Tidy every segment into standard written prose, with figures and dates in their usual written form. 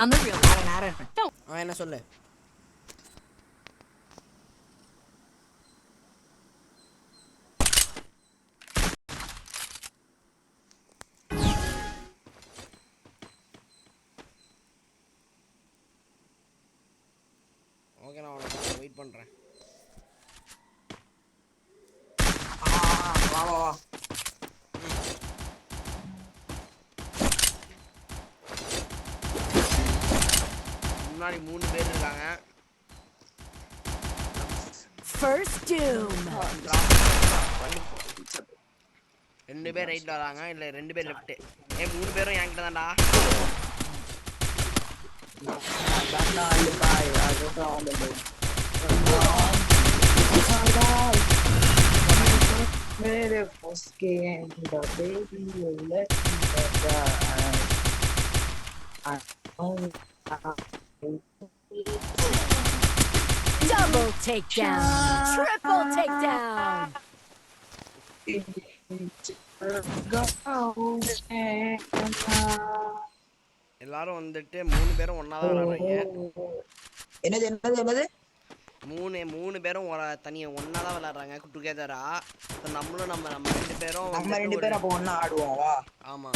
I'm the real நாரன் Don't. அவன் என்ன சொல்லு? ஓகே நான் உனக்கு வெயிட் பண்ணுறேன். வா வா வா. முன்னாடி 3 பேர் இருக்காங்க. First doom. 2 பேர் ரைட்ல வராங்க, இல்ல 2 பேர் லெஃப்ட். 3 பேரும் என்கிட்ட தான்டா. मेरे फंस के the baby you let me Double takedown. Triple takedown. எல்லாரும் வந்துட்டு 3 பேரும் ஒண்ணா தான் விளையாடுறாங்க. என்னது என்னது என்னது? 3 பேரும் தனியா ஒண்ணா தான் விளையாடுறாங்க டுகெதரா. நம்மளும் நம்ம 2 பேரும் நம்ம 2 பேரும் அப்ப ஒண்ணா ஆடுவோம் வா. ஆமா.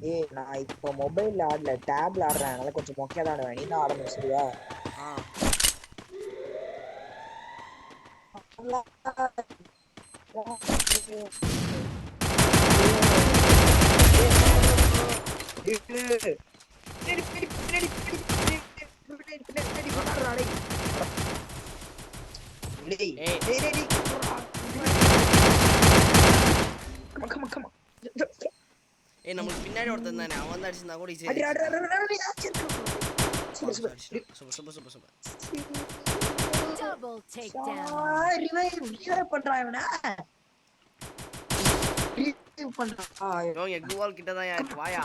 ஏய் நான் இப்போ மொபைல்ல ஆடல டேப்ல ஆடுறேன். அதனால கொஞ்சம் மொக்கையா தான் ஆடுவேன். நீ தான் ஆடணும் சரியா? நமக்கு பின்னாடி ஒருத்தன் தானே அவன் தான் அடிச்சிருந்தா கூட ஈஸியா. Double takedown. ரிவைவ் பண்றான் இவனா. ரிவைவ் பண்றான். யோங்க குவால் கிட்ட தான் யார் வாயா.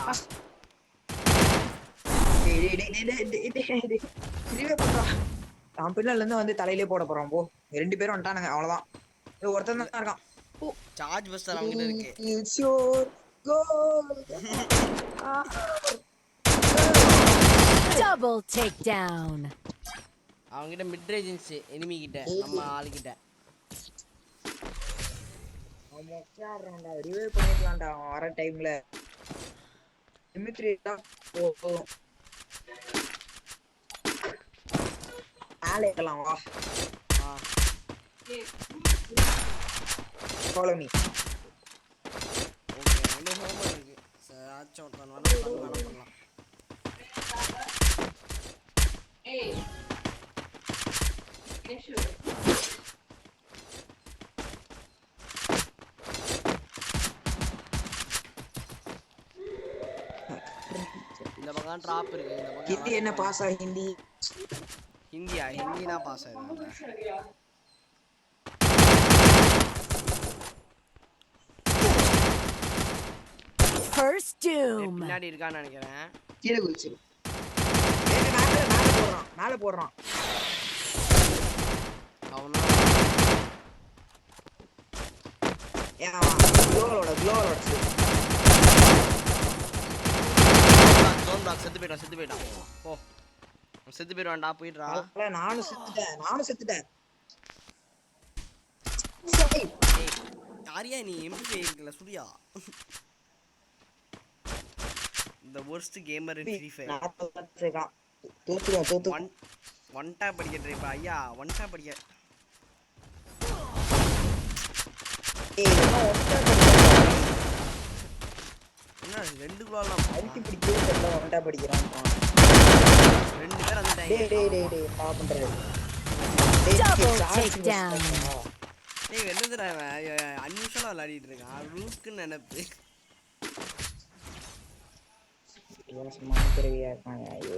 ரிவைவ் பண்றான். அவன் பின்னால இருந்து வந்து தலையிலே போட போறான் போ. 2 பேரும் வந்துட்டானுங்க அவ்வளவுதான். ஒருத்தன் தான் இருக்கான். சார்ஜ் பஸ்டர் அவங்கிட்ட இருக்கு. It's your goal. Double takedown. அவங்கிட்ட மிட் ரேஞ்ச் எனிமி கிட்ட நம்ம ஆளு கிட்ட. அவன் மொக்கையாடுறான்டா. ரிவைவ் பண்ணிக்கலாம்டா அவன் வர டைம்ல. டிமிட்ரி தான் போகும். ஆளேக்கலாம் வா. Follow me. ஓகே என்ன ஹோம் இருக்கு. சாச்சோ தன்வான பண்ணலாம். ஏய் கேஷு இந்த பக்கம் டிராப் இருக்கு. இந்த பக்கம் ஹிந்தி என்ன பாஸ் ஆ ஹிந்தி? ஹிந்தியா? ஹிந்தி தான் பாஸ் ஆயிடுங்க. First doom. பின்னாடி இருக்கான்னு நினைக்கிறேன். கீழ குதிச்சிரு. மேல போடுறான். அவனா ஏன் க்ளோவோட ஜோன் பிளாக் செத்து போயிட்டான். ஓ செத்து போயிடுவான்டா போயிடுறா. நானும் செத்துட்டேன். யாரியா நீ எம்பி இருக்கல சுடியா. The worst gamer in Free Fire. தோத்து ஒன் டாப் படிக்க ட்ரை பா ஐயா. ஒன் டாப் படிக்க. என்ன 2 குளாலாம் அழுத்தி பிடிக்கவே ஒன் டாப் படிக்கிறான். 2 பேர் அந்த டைம். டேய் பாப் பண்றாரு. Double takedown. டேய் வெல்லதுடா இவன் அன்யூஷுவலா விளையாடிட்டு இருக்கான். ரூக்கு நினைப்பு. இவன் சும்மா பெரியயா இருக்காங்க. ஐயோ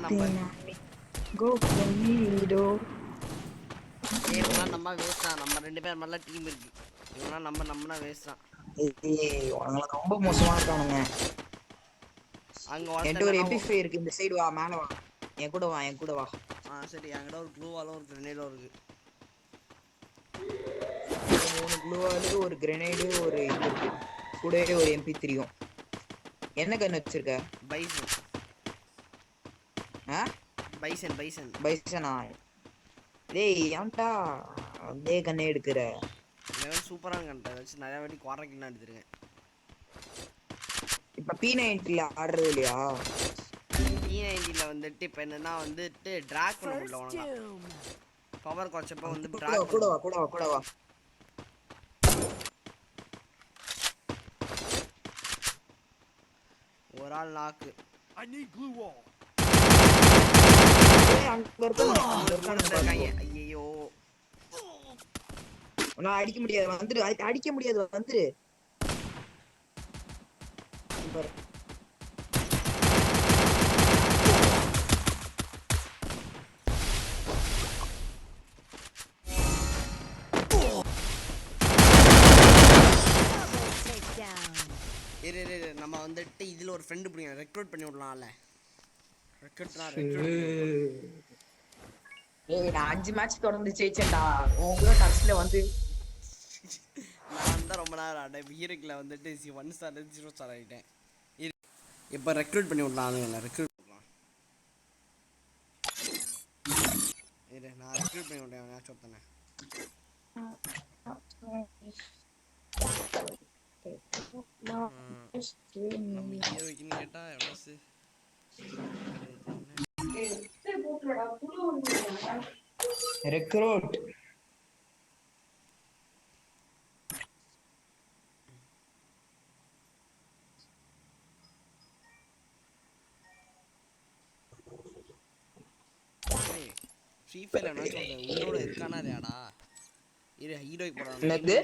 நம்ம go for me though. ஏய் இவங்களாம் நம்ம வேஸ்ட் தான். நம்ம 2 பேர் மேல டீம் இருக்கு. இவங்களாம் நம்மனா வேஸ்ட் தான். ஏய் உனங்க ரொம்ப மோசமா இருக்கானுங்க. அங்க என்கிட்ட ஒரு ஒருத்தன் MP5 இருக்கு. இந்த சைடு வா, மேல வா. என் கூட வா, என் கூட வா. சரி என்கிட்ட ஒரு க்ளூவாலும் ஒரு கிரனேடும் இருக்கு. 3 க்ளூவாலு, ஒரு கிரெனேடு, ஒரு இது இருக்கு. கூடவே ஒரு MP3யும். என்ன கன் வச்சிருக்க? பைசன் ஆ பைசன் பைசன் பைசனா? டேய் ஏன்டா அதே கண்ணே எடுக்கிற? லெவல் சூப்பராக கண்டேன். வச்சு நிறைய வாட்டி குவாரக்கிலாம் எடுத்துருக்கேன். இப்ப P90ல ஆடுறது இல்லையா? P90ல வந்துட்டு இப்போ என்னன்னா வந்துட்டு ட்ராக் பண்ண முடியல. First உனக்கு doom. பவர் குறைச்சப்ப வந்து கூட ட்ராக் கூட பண்ண வா, கூட வா, கூட வா. ஒரு ஆள் நாக்கு. ஏய் அங்க இருக்கானே, அங்க இருக்கானே பாருங்க. ஐயோ நான் அடிக்க முடியாது, வந்துரு. அடிக்க முடியாது, வந்துரு. பாரு. Double takedown. இரு நம்ம வந்துட்டு இதுல ஒரு ஃப்ரெண்டு பிடிக்கும். ரெக்ரூட் பண்ணி விடலாம்ல. ரெக்ரூட் ஏய் நான் 5 மேட்ச் தொடர்ந்து ஜெயிச்சேன்டா. உன் கூட டச்ல வந்து நான் தான் ரொம்ப நேரம் ஆட்டேன். ஹீரோக்கில் வந்துட்டு 1 ஸ்டார் 0 ஸ்டார் ஆகிட்டேன். இப்போ ரெக்ரூட் பண்ணி விடலாம். ஆளுங்களை ரெக்ரூட் பண்ணலாம். இரு நான் ரெக்ரூட் பண்ணி விட்டேன். மேட்ச் ஒருத்தனை நம்ம ஹீரோக்கின்னு கேட்டால் எவ்வளோ ரெக்ரூட். ஃப்ரீ ஃபயர் எவனாச்சும் உயிரோட இருக்கானா இல்லையாடா? இரு ஹீரோய்க்கு போடலாம். என்னது?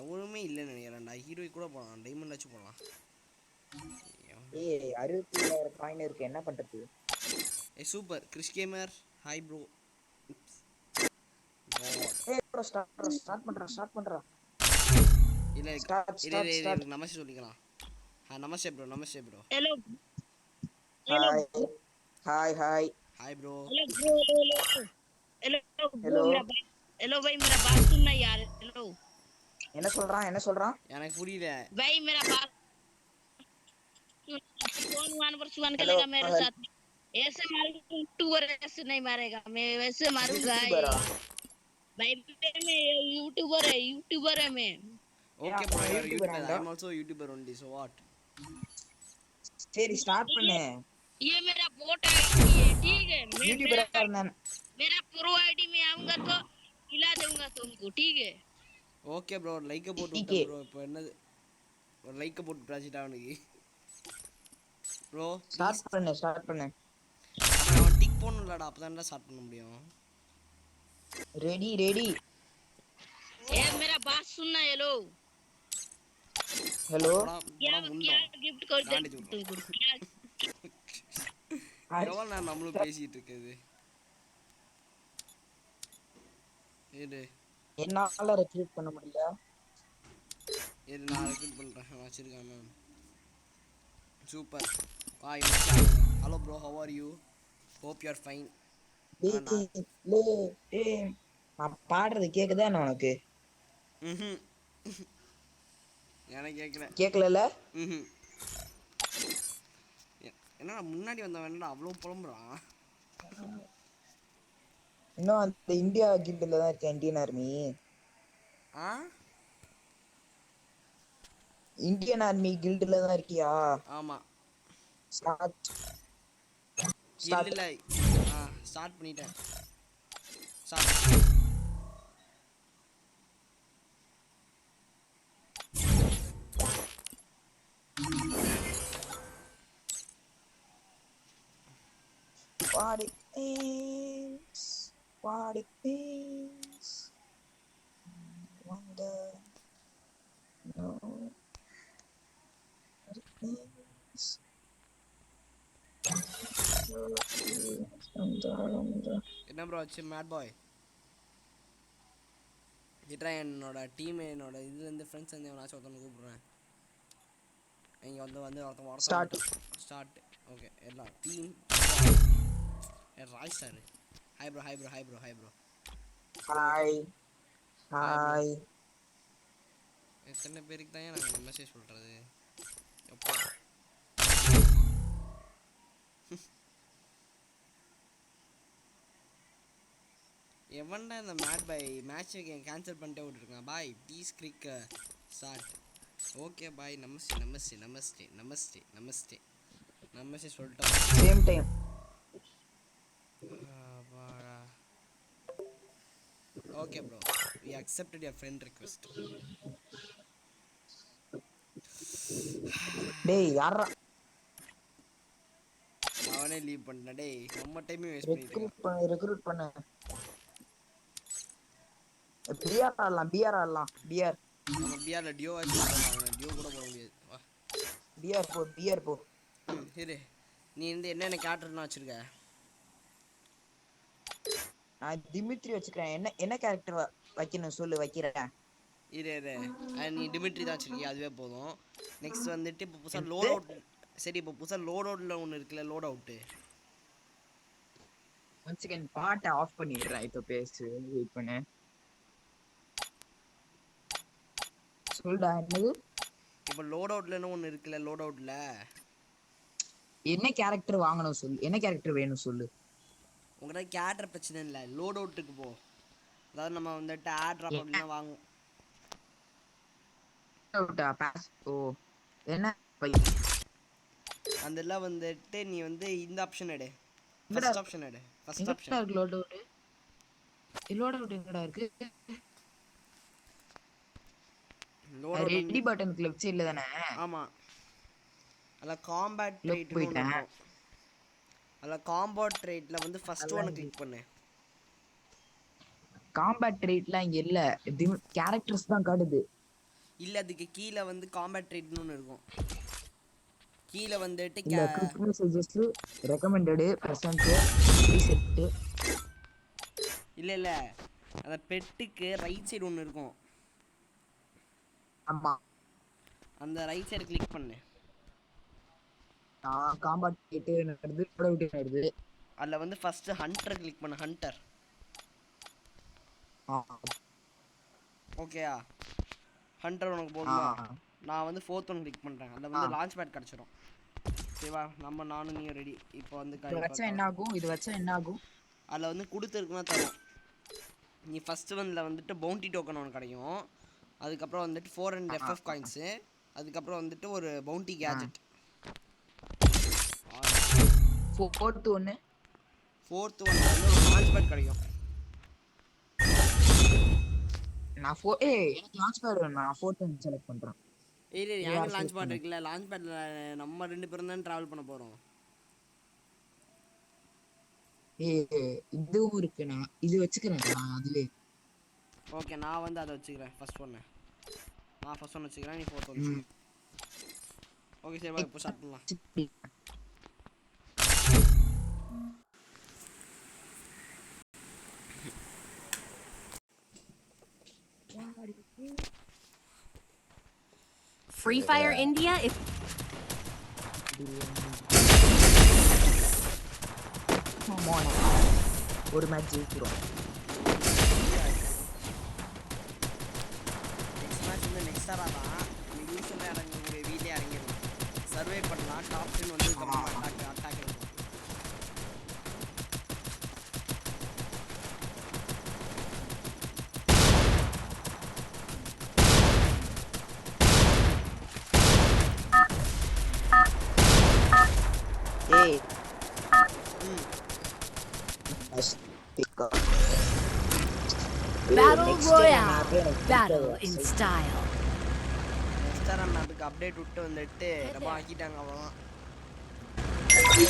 எவனுமே இல்லைன்னு நினைக்கிறேன்டா. ஹீரோய்க்கு கூட போடலாம். டைமண்ட் வச்சு போடலாம். ஏய் 67 காயின் இருக்கு, என்ன பண்றது? ஏய் super Chris gamer. Hi bro. ஏய் ப்ரோ ஸ்டார்ட் பண்றா. இல்ல ஸ்டார்ட். நமஸ்தே சொல்லிக்கலாம். Namaste bro. Hello. Hi hi hi bro. Hello hello hello भाई मेरा बात सुनना यार. हेलो என்ன சொல்றான்? எனக்கு புரியல. भाई मेरा बात कौन 1v1 हेलो खेलेगा मेरे साथ? ऐसे मारूंगा यूट्यूबर ऐसे नहीं मारेगा. मैं वैसे मारूंगा भाई. मैं यूट्यूबर है मैं. Okay bro you are YouTuber YouTuber. Hey I am also YouTuber only so what. சரி ஸ்டார்ட் பண்ணு. ये मेरा बोट आईडी है ठीक है. यूट्यूबर मैं मेरा प्रो आईडी में आऊंगा तो खिला दूंगा तुमको ठीक है. ஓகே ப்ரோ லைக் போட்டு விட்டேன் ப்ரோ. இப்போ என்னது ஒரு லைக் போட்டு பிராஜிட் அவனுக்கு ப்ரோ. ஸ்டார்ட் பண்ணு. அவன் டிக் போடணும்லடா. அப்பதான்டா ஸ்டார்ட் பண்ண முடியும். ரெடி ए मेरा बात सुनना. हेलो हेलो क्या गिफ्ट कर दे तुमको क्या? எவ்வளோ நான் நம்மளும் பேசிட்டு இருக்குது. இரு என்னால ரெக்ரூட் பண்ண முடியல. நான் ரெக்ரூட் பண்றேன். வச்சிருக்கேன் ma'am. Super. Hi hello bro how are you? Hope you are fine. நான் பாடுறது கேக்குதா என்ன உனக்கு? எனக்கு கேக்கல. என்னடா முன்னாடி வந்தவன் என்னடா அவ்வளோ புலம்புறான்? இன்னும் அந்த இந்தியா கில்ட்ல தான் இருக்கேன். Indian army. இந்தியன் ஆர்மி கில்ட்ல தான் இருக்கியா? ஆமா. ஸ்டார்ட் இல்ல ஸ்டார்ட் பண்ணிட்டேன். What it means, wonder, no, what it means. என்ன ப்ரோ ஆச்சு மேட் பாய்? இட்ரா என்னோட டீம் என்னோட இதுலேருந்து ஃப்ரெண்ட்ஸ் வந்து எவனாச்சும் ஒருத்தவங்க கூப்பிட்றேன். இங்கே வந்து ஒருத்தன் ஸ்டார்ட். ஓகே எல்லாம் team Roy sir. Hi bro. Hi. எத்தனை பேருக்கு தான் நாங்கள் மெசேஜ் சொல்கிறது எப்போ? எவன்டா இந்த மேட் பாய் மேட்ச்சுக்கு கேன்சல் பண்ணிட்டே விட்டுருக்கான். பாய் ப்ளீஸ் கிரிக் ஸ்டார்ட். ஓகே பாய். நமஸ்தே சொல்லிட்டோம். Same time. Okay bro, we accepted your friend request. டேய் யாரா அவனே லீவ் பண்ணா. டேய் நம்ம டைமே வேஸ்ட் பண்ணிட்டோம். ரெக்ரூட் பண்ணு. பிஆர் ஆடலாம். நம்ம பிஆர்ல டியோ ஆச்சு போறாங்க. டியோ கூட போட முடியாது. வா பிஆர் போ. இரு, நீ என்னென்ன கேரக்டர்லாம் வச்சிருக்க? நான் டிமிட்ரி வச்சுக்கிறேன். என்ன கேரக்டர் வைக்கணும் சொல்லு, வைக்கிறேன். இரு நீ டிமிட்ரி தான் வச்சிருக்கியா, அதுவே போதும். நெக்ஸ்ட் வந்துட்டு இப்போ புதுசாக லோட் அவுட். சரி, இப்போ புதுசாக லோட் அவுட்ல ஒன்று இருக்குல்ல, லோட் அவுட்டு. ஒன் செகண்ட் பாட்டை ஆஃப் பண்ணிடுறேன். இப்போ பேசு, வெயிட் பண்ணு. சொல்டா என்னது? இப்போ லோட் அவுட்லன்னு ஒன்று இருக்குல்ல, லோட் அவுட்ல என்ன கேரக்டர் வாங்கணும் சொல்லு, என்ன கேரக்டர் வேணும் சொல்லு. உங்கள்கிட்ட கேரக்டர் பிரச்சனை இல்லை, லோட் அவுட்டுக்கு போ. அதாவது நம்ம வந்துட்டு ஆட் ட்ராப் அப்படின்னா வாங்குவோம். ஓ என்ன அந்த எல்லாம் வந்துட்டு நீ வந்து இந்த ஆப்ஷன் எடு. ஃபர்ஸ்ட் ஆப்ஷன் எடு. First option load out. Load out எங்கடா இருக்கு? லோட் அவுட் ரெடி பட்டனுக்கு லெஃப்ட் சைடுல தானே? ஆமா. அல காம்பேட் ட்ரேட் இருக்கும். அல காம்பேட் ட்ரேட்ல வந்து ஃபர்ஸ்ட் ஒன் கிளிக் பண்ணு. காம்பேட் ட்ரேட்லாம் இங்க இல்ல, கேரக்டர்ஸ் தான் காட்டுது. இல்ல, அதுக்கு கீழ வந்து காம்பேட் ட்ரேட்னு ஒன்னு இருக்கும். கீழ வந்துட்டு quick messages, recommended, present, reset. இல்ல அந்த பெட்டுக்கு ரைட் சைடு ஒன்னு இருக்கும். ஆமா, அந்த ரைட் சைடு கிளிக் பண்ணு. காம்பேட் ட்ரேட் நடந்து லோட் அவுட் ஆயிடுது. அதுல வந்து ஃபர்ஸ்ட் ஹண்டர் கிளிக் பண்ணு. ஹண்டர். ஓகேயா? ஹண்டர் உனக்கு போதுமா? நான் வந்து ஃபோர்த் ஒன் கிளிக் பண்றேன். அதுல வந்து லான்ச் பேட் கிடைச்சிரும். சரிவா? நானும் நீயும் ரெடி. இப்போ வந்து இது வச்சா என்ன ஆகும்? அதுல வந்து கொடுத்துருக்குன்னா தரும். நீ ஃபர்ஸ்ட் ஒன்ல வந்துட்டு பவுண்டி டோக்கன் ஒன்று கிடைக்கும். அதுக்கப்புறம் வந்துட்டு 400 FF காயின்ஸு. அதுக்கப்புறம் வந்துட்டு ஒரு பவுண்டி கேஜெட். ஃபோர்த் ஒன்னு வந்து ஒரு லான்ச் பேட் கிடைக்கும். எனக்கு லான்ச் பேட் வேணும். நான் ஃபோர்த் ஒன் செலக்ட் பண்றேன். எனக்கு லான்ச் பேட் இருக்குல்ல, லான்ச் பேட்ல நம்ம 2 பேரும் தான் டிராவல் பண்ண போறோம். இதுவும் இருக்கு. நான் இது வச்சுக்கிறேன். அதுவே ஓகே, நான் வந்து அதை வச்சுக்கிறேன். ஃபர்ஸ்ட் ஒன் வச்சுக்கிறேன். நீ ஃபோர்த் ஒன். ஓகே சரி, வா இப்போ ஸ்டார்ட் பண்ணலாம். Free Fire India is ஒரு மேட்ச் ஜெயிக்கிறோம். நெக்ஸ்ட் மேட்ச் வந்து நெக்ஸ்ட் ஆரா தான். நீ யூஸ்வலா இறங்கி வீட்லயே இறங்கிடலாம். சர்வே பண்ணலாம். டாப் 10 வந்து அட்டாக் இருக்கும். Battle Royale. Battle in style. Instagram மேப்புக்கு அப்டேட் விட்டு வந்துட்டு ரொம்ப ஆக்கிட்டாங்க. அவ்வளோதான்.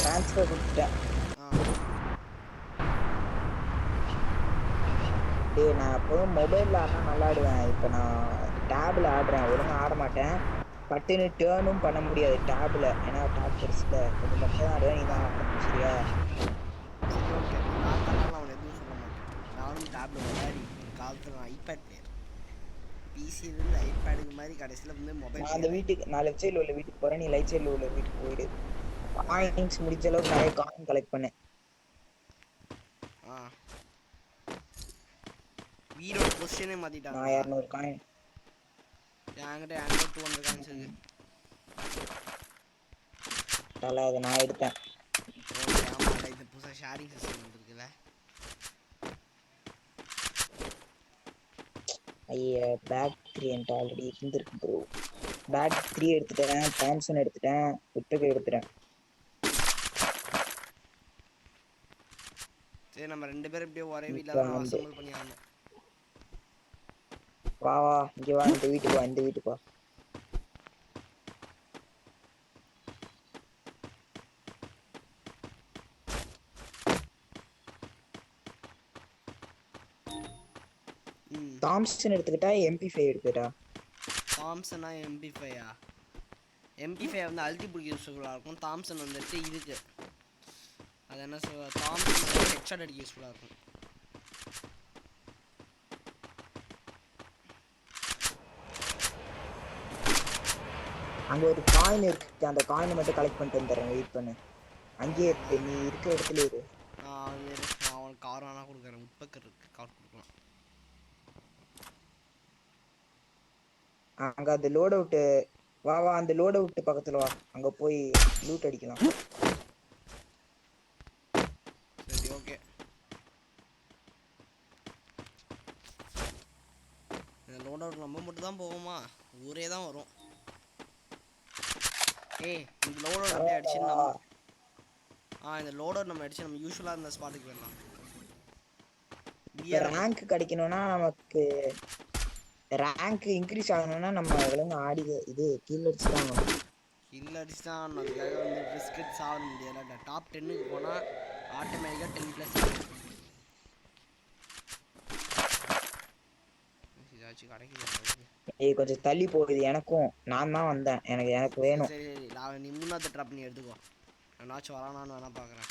ட்ரான்ஸ்ஃபர் கொடுத்துட்டேன். டேய், நான் எப்போதும் மொபைலில் ஆனால் நல்லா ஆடுவேன். இப்போ நான் டேபில் ஆடுறேன். ஒழுங்காக ஆட மாட்டேன். பட்டுன்னு டேர்னும் பண்ண முடியாது டேபில். ஏன்னா டேப் பெருசில் கொஞ்சம் மட்டும் தான் ஆடுவேன். நீ தான் ஆடணும். சரியா? சரி ஓகே, நான் தரலாம். அவனை எதுவும் டேப்ல விளையாடி ஒரு காலத்தில் நான் ஐபேட் பிளேயர். பிசியிலேருந்து ஐபேடுக்கு மாதிரி கடைசியில் வந்து மொபைல் நான் அந்த வீட்டுக்கு நான் லெஃப்ட் சைடில் உள்ள வீட்டுக்கு போகிறேன், நீ ரைட் சைடில் உள்ள வீட்டுக்கு போயிடு. காயின்ஸ் முடிஞ்ச அளவுக்கு நிறைய காயின் கலெக்ட் பண்ணேன். வீடோட பொசிஷனே மாற்றிட்டாங்க. நான் 200 காயின் என்கிட்ட 200 காயின்ஸ் இருக்கு. தலை அதை நான் எடுத்தேன். ஓகே ஆமாம், இது புதுசாக ஷேரிங் சிஸ்டம் வந்துருக்குல்ல. ஐயா பேக் 3 என்கிட்ட ஆல்ரெடி இருந்திருக்கு ப்ரோ. பேக் 3 எடுத்துட்டேன், தாம்சன் எடுத்துட்டேன், விட்டுக்கு எடுத்துட்டேன். சரி நம்ம 2 பேரும் இப்படியே ஒரே வீட்டில் தான் அசம்பிள் பண்ணி ஆகணும். வா வா இங்கே வா, இந்த வீட்டுக்கு வா, இந்த வீட்டுக்கு வா. தாம்சன் எடுத்துக்கிட்டா MP5 எடுத்துட்டா. தாம்சனா MP5ஆ? MP5 வந்து அல்டி பிடிக்க யூஸ்ஃபுல்லாக இருக்கும். தாம்சன் வந்துட்டு இதுக்கு அது என்ன சொல்ல, தாம்சன் ஹெட்ஷாட் அடிக்க யூஸ்ஃபுல்லாக இருக்கும். அங்கே ஒரு காயின் இருக்கு, அந்த காயினை மட்டும் கலெக்ட் பண்ணிட்டு வந்துடுறேன், வெயிட் பண்ணு. அங்கேயே இருக்கு, நீ இருக்க இடத்துல இரு. நான் அவனுக்கு கார் வேணா கொடுக்குறேன், முப்பக்கர் இருக்கு, கார் கொடுக்கலாம். அங்க அந்த லோட் அவுட் வா வா, அந்த லோட் அவுட் பக்கத்துல வா, அங்க போய் லூட் அடிக்கலாம். சரி ஓகே. இந்த லோட் அவுட் நம்ம மட்டும் தான் போவோமா? ஊரே தான் வரும். ஏய் இந்த லோட் அவுட் அப்படியே அடிச்சு நம்ம இந்த லோட் அவுட் நம்ம அடிச்சு நம்ம யூஷுவலா இந்த ஸ்பாட்டுக்கு வரலாம். ரேங்க் கிடைக்கணும்னா நமக்கு ரேங்க் இன்க்ரீஸ் ஆகணும்னா நம்ம ஒழுங்கா ஆடி இது கீழ அடிச்சு தான் ஆகணும். கீழ அடிச்சு தான் ஆகணும். அதுக்காக வந்து ரிஸ்க் எடுத்து ஆக முடியல. டாப் 10க்கு போனால் ஆட்டோமேட்டிக்காக 10+ ஆகும். ஏதாச்சும் கிடைக்குது. ஏய் கொஞ்சம் தள்ளி போகுது, எனக்கும் நான் தான் வந்தேன், எனக்கு வேணும். சரி சரி நான் நீ முன்னாடி ட்ராப் பண்ணி எடுத்துக்கோ. நானாச்சும் வரானான்னு வேணா பார்க்குறேன்.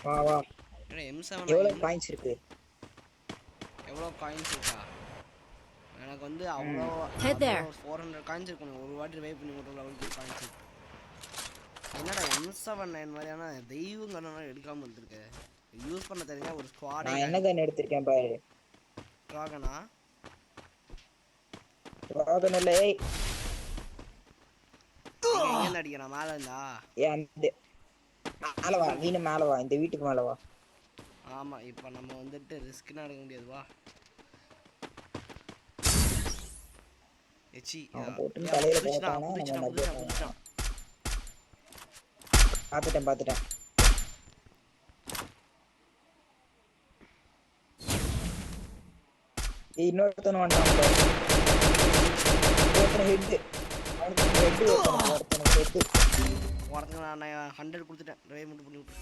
வா வா. M7 எவ்வளவு காயின்ஸ் இருக்கு? எவ்வளோ காயின்ஸ் இருக்கா? எனக்கு வந்து அவ்வளோ 400 காயின்ஸ் இருக்கும். ஒரு வாட்டி ரிவைவ் பண்ணி விட்ற லெவலுக்கு காயின்ஸ் இருக்கு. என்னடா M79 மாதிரியான தெய்வம் கண்ணெல்லாம் எடுக்காமல் வந்துருக்கு. யூஸ் பண்ண தெரிஞ்சா ஒரு ஸ்குவாட். நான் என்ன கன் எடுத்திருக்கேன் பாரு. ட்ராகனா? ட்ராகன் இல்ல. ஏய் எங்க அடிக்கிறான்? மேல இருந்தா? ஏய் அந்த மேல வா, நீனு மேல வா, இந்த வீட்டுக்கு மேல வா. ஆமா இப்போ நம்ம வந்துட்டு ரிஸ்க்னா எடுக்க முடியாது. வா எச்சி போட்டு தலையில போட்டானா நம்ம புடிச்சான். பாத்துட்டேன். இன்னொருத்தன வந்துட்டான் பாரு. ஒருத்தன ஹெட், அவனுக்கு ஹெட், ஒருத்தன ஹெட். ஒருத்தங்க நான் 100 கொடுத்துட்டேன். ரிவைவ் மட்டும் பண்ணி விட்டு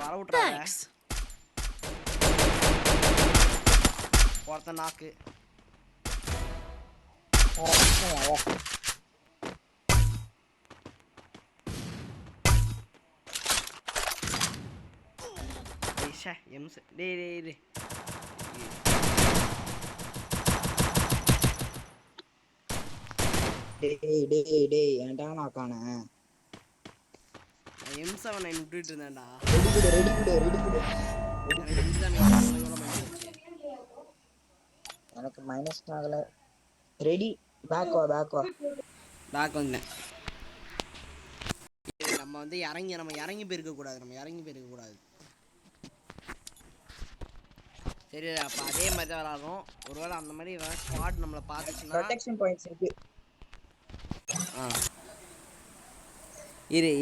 வர விட்டுறாங்க. ஒருத்தன் நாக்கு. டேய் ஏன்டா நான் காண M7 விட்டுட்டு இருந்தேன்டா. எனக்கு மைனஸ் ஆகல. ரெடி பேக் வா. பேக் வந்தேன். நம்ம வந்து நம்ம இறங்கி போயிருக்க கூடாது. சரி அப்ப அதே மாதிரி தான் விளாடுறோம். ஒருவேளை அந்த மாதிரி ஸ்குவாட் நம்மளை பார்த்துச்சுன்னா ப்ரொடெக்ஷன் பாயிண்ட்ஸ் இருக்கு.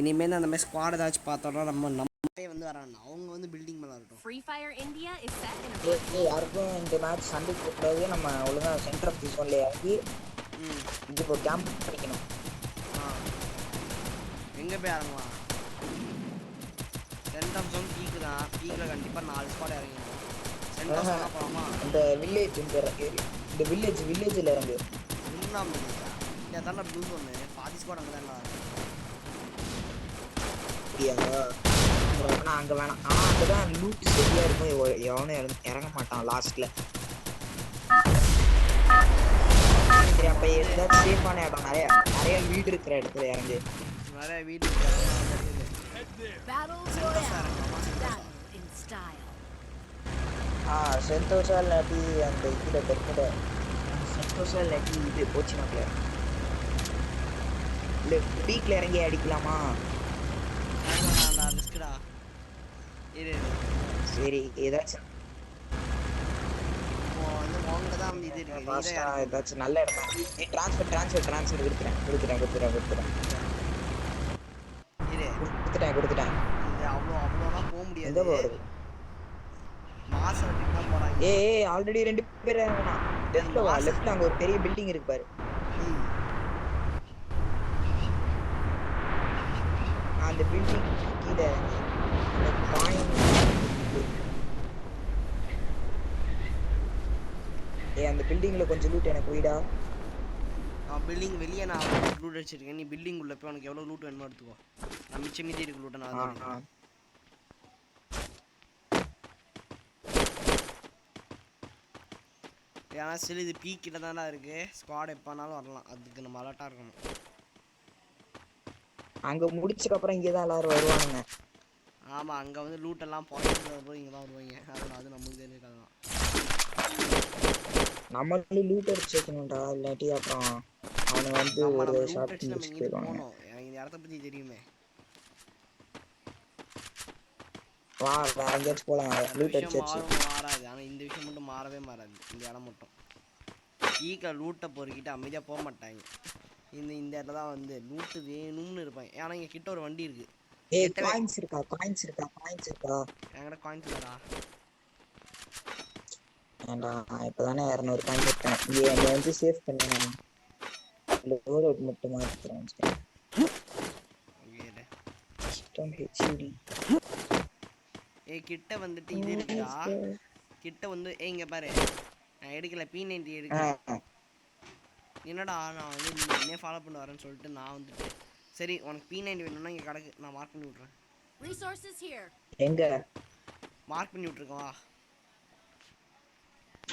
இனிமேல் அந்த மாதிரி ஸ்குவாட் ஏதாச்சும் பார்த்தோம்னா நம்மளே வந்து வராங்க. அவங்க வந்து பில்டிங் மேலே இருக்கட்டும். Free Fire India is set in a யாருக்கும் இந்த மேட்ச் சண்டை கூடாது. நம்ம ஒழுங்கா சென்டர் ஆஃப் தி ஜோன்ல இறங்கி இங்கே ஒரு கேம்ப் பண்ணிக்கணும். எங்கே போய் இறங்கலாம்? சென்ட் ஆஃப் ஜோன் பீக்கு தான். பீக்கில் கண்டிப்பாக 4 ஸ்பாட் இறங்கிடும். சென்ட் ஆஃப் ஜோன் போகலாமா? இந்த வில்லேஜ் இந்த வில்லேஜில் இறங்கு. இன்னும் இல்லை தானே ப்ளூ ஒன்று பாதி ஸ்பாட் அங்கே தான் அப்படியா? ஆனால் அங்கே வேணாம். ஆனால் அங்கே தான் லூட் சரியாக இருக்கும். எவனும் இறங்க மாட்டான் லாஸ்ட்டில். சரி, அப்போ ஏதாச்சும் சேஃபான இடம் நிறைய வீடு இருக்கிற இடத்துல இறங்கு. நிறைய வீடு சென்டோசா இல்லாட்டி அந்த இதில் பெருக்கிட சென்டோசா இல்லாட்டி இது போச்சு மக்கள். இல்லை பீக்கில் இறங்கி அடிக்கலாமா? ரிஸ்க்குடா. சரி ஏதாச்சும் ஏதாச்சும் நல்ல இடமா? ட்ரான்ஸ்ஃபர் கொடுத்துட்டேன். அவ்வளோலாம் போக முடியாது. மாசம் போறாங்க. ஏய் ஆல்ரெடி 2 பேர் இறங்கணும். லெஃப்ட்ல அங்க ஒரு பெரிய பில்டிங் இருக்கு பாரு. அந்த பில்டிங் கீழ அந்த காயின். அந்த பில்டிங்ல கொஞ்சம் லூட் எனக்கு போய்டா. பில்டிங் வெளியே நான் லூட் அடிச்சிருக்கேன். நீ பில்டிங் உள்ள போய் உனக்கு எவ்வளவு லூட் வேணுமோ எடுத்துக்கோ. நான் மிச்சம் மீதி இருக்கு லூட் நான் எடுத்துக்கிறேன். ஏன்னா சில இது பீக்கிட்ட தானே இருக்கு. ஸ்குவாட் எப்பனாலும் வரலாம். அதுக்கு நம்ம அலர்ட்டா இருக்கணும். அங்க முடிச்சதுக்கு அப்புறம் இங்க தான் எல்லாரும் வருவாங்க. ஆமா, அங்க வந்து லூட் எல்லாம் பாயிண்ட் வரும்போது இங்க தான் வருவாங்க. அது நமக்கு தெரியாதுதான். நம்மளே லூட் அடிச்சு வைக்கணும்டா. இல்லாட்டி அப்புறம் அவனை வந்து ஒரு ஷாட் அடிச்சு போயிடுவாங்க. எனக்கு இந்த இடத்த பத்தி தெரியுமே. வா வேற எங்கேயாச்சும் போலாம். லூட் அடிச்சு மாறாது. ஆனா இந்த விஷயம் மட்டும் மாறவே மாறாது. இந்த இடம் மட்டும் ஈக்க லூட்டை பொறுக்கிட்டு அமைதியா போக மாட்டாங்க. இந்த இடத்துல தான் வந்து லூட்டு வேணும்னு இருப்பாங்க. ஏன்னா இங்க கிட்ட ஒரு வண்டி இருக்கு. ஏய் காயின்ஸ் இருக்கா? என்கிட்ட காயின்ஸ் இல்லடா. ஏண்டா இப்பதானே 200 காயின் எடுத்தேன். இங்க வந்து சேவ் பண்ணேன். லோட் அவுட் மட்டும் மாத்திக்கிறேன். Okay system HD. ஏய் கிட்ட வந்துட்டு இது இருக்குடா. கிட்ட வந்து இங்க பாரு. நான் எடுக்கல P90 எடுக்கல. என்னடா நான் வந்து நீ என்ன ஃபாலோ பண்ண வரேன்னு சொல்லிட்டு நான் வந்துட்டு சரி உனக்கு P90 வேணும்னா இங்க கடைக்கு நான் மார்க் பண்ணி விட்றேன். Resources here. எங்க மார்க் பண்ணி விட்டுருக்கோம். வா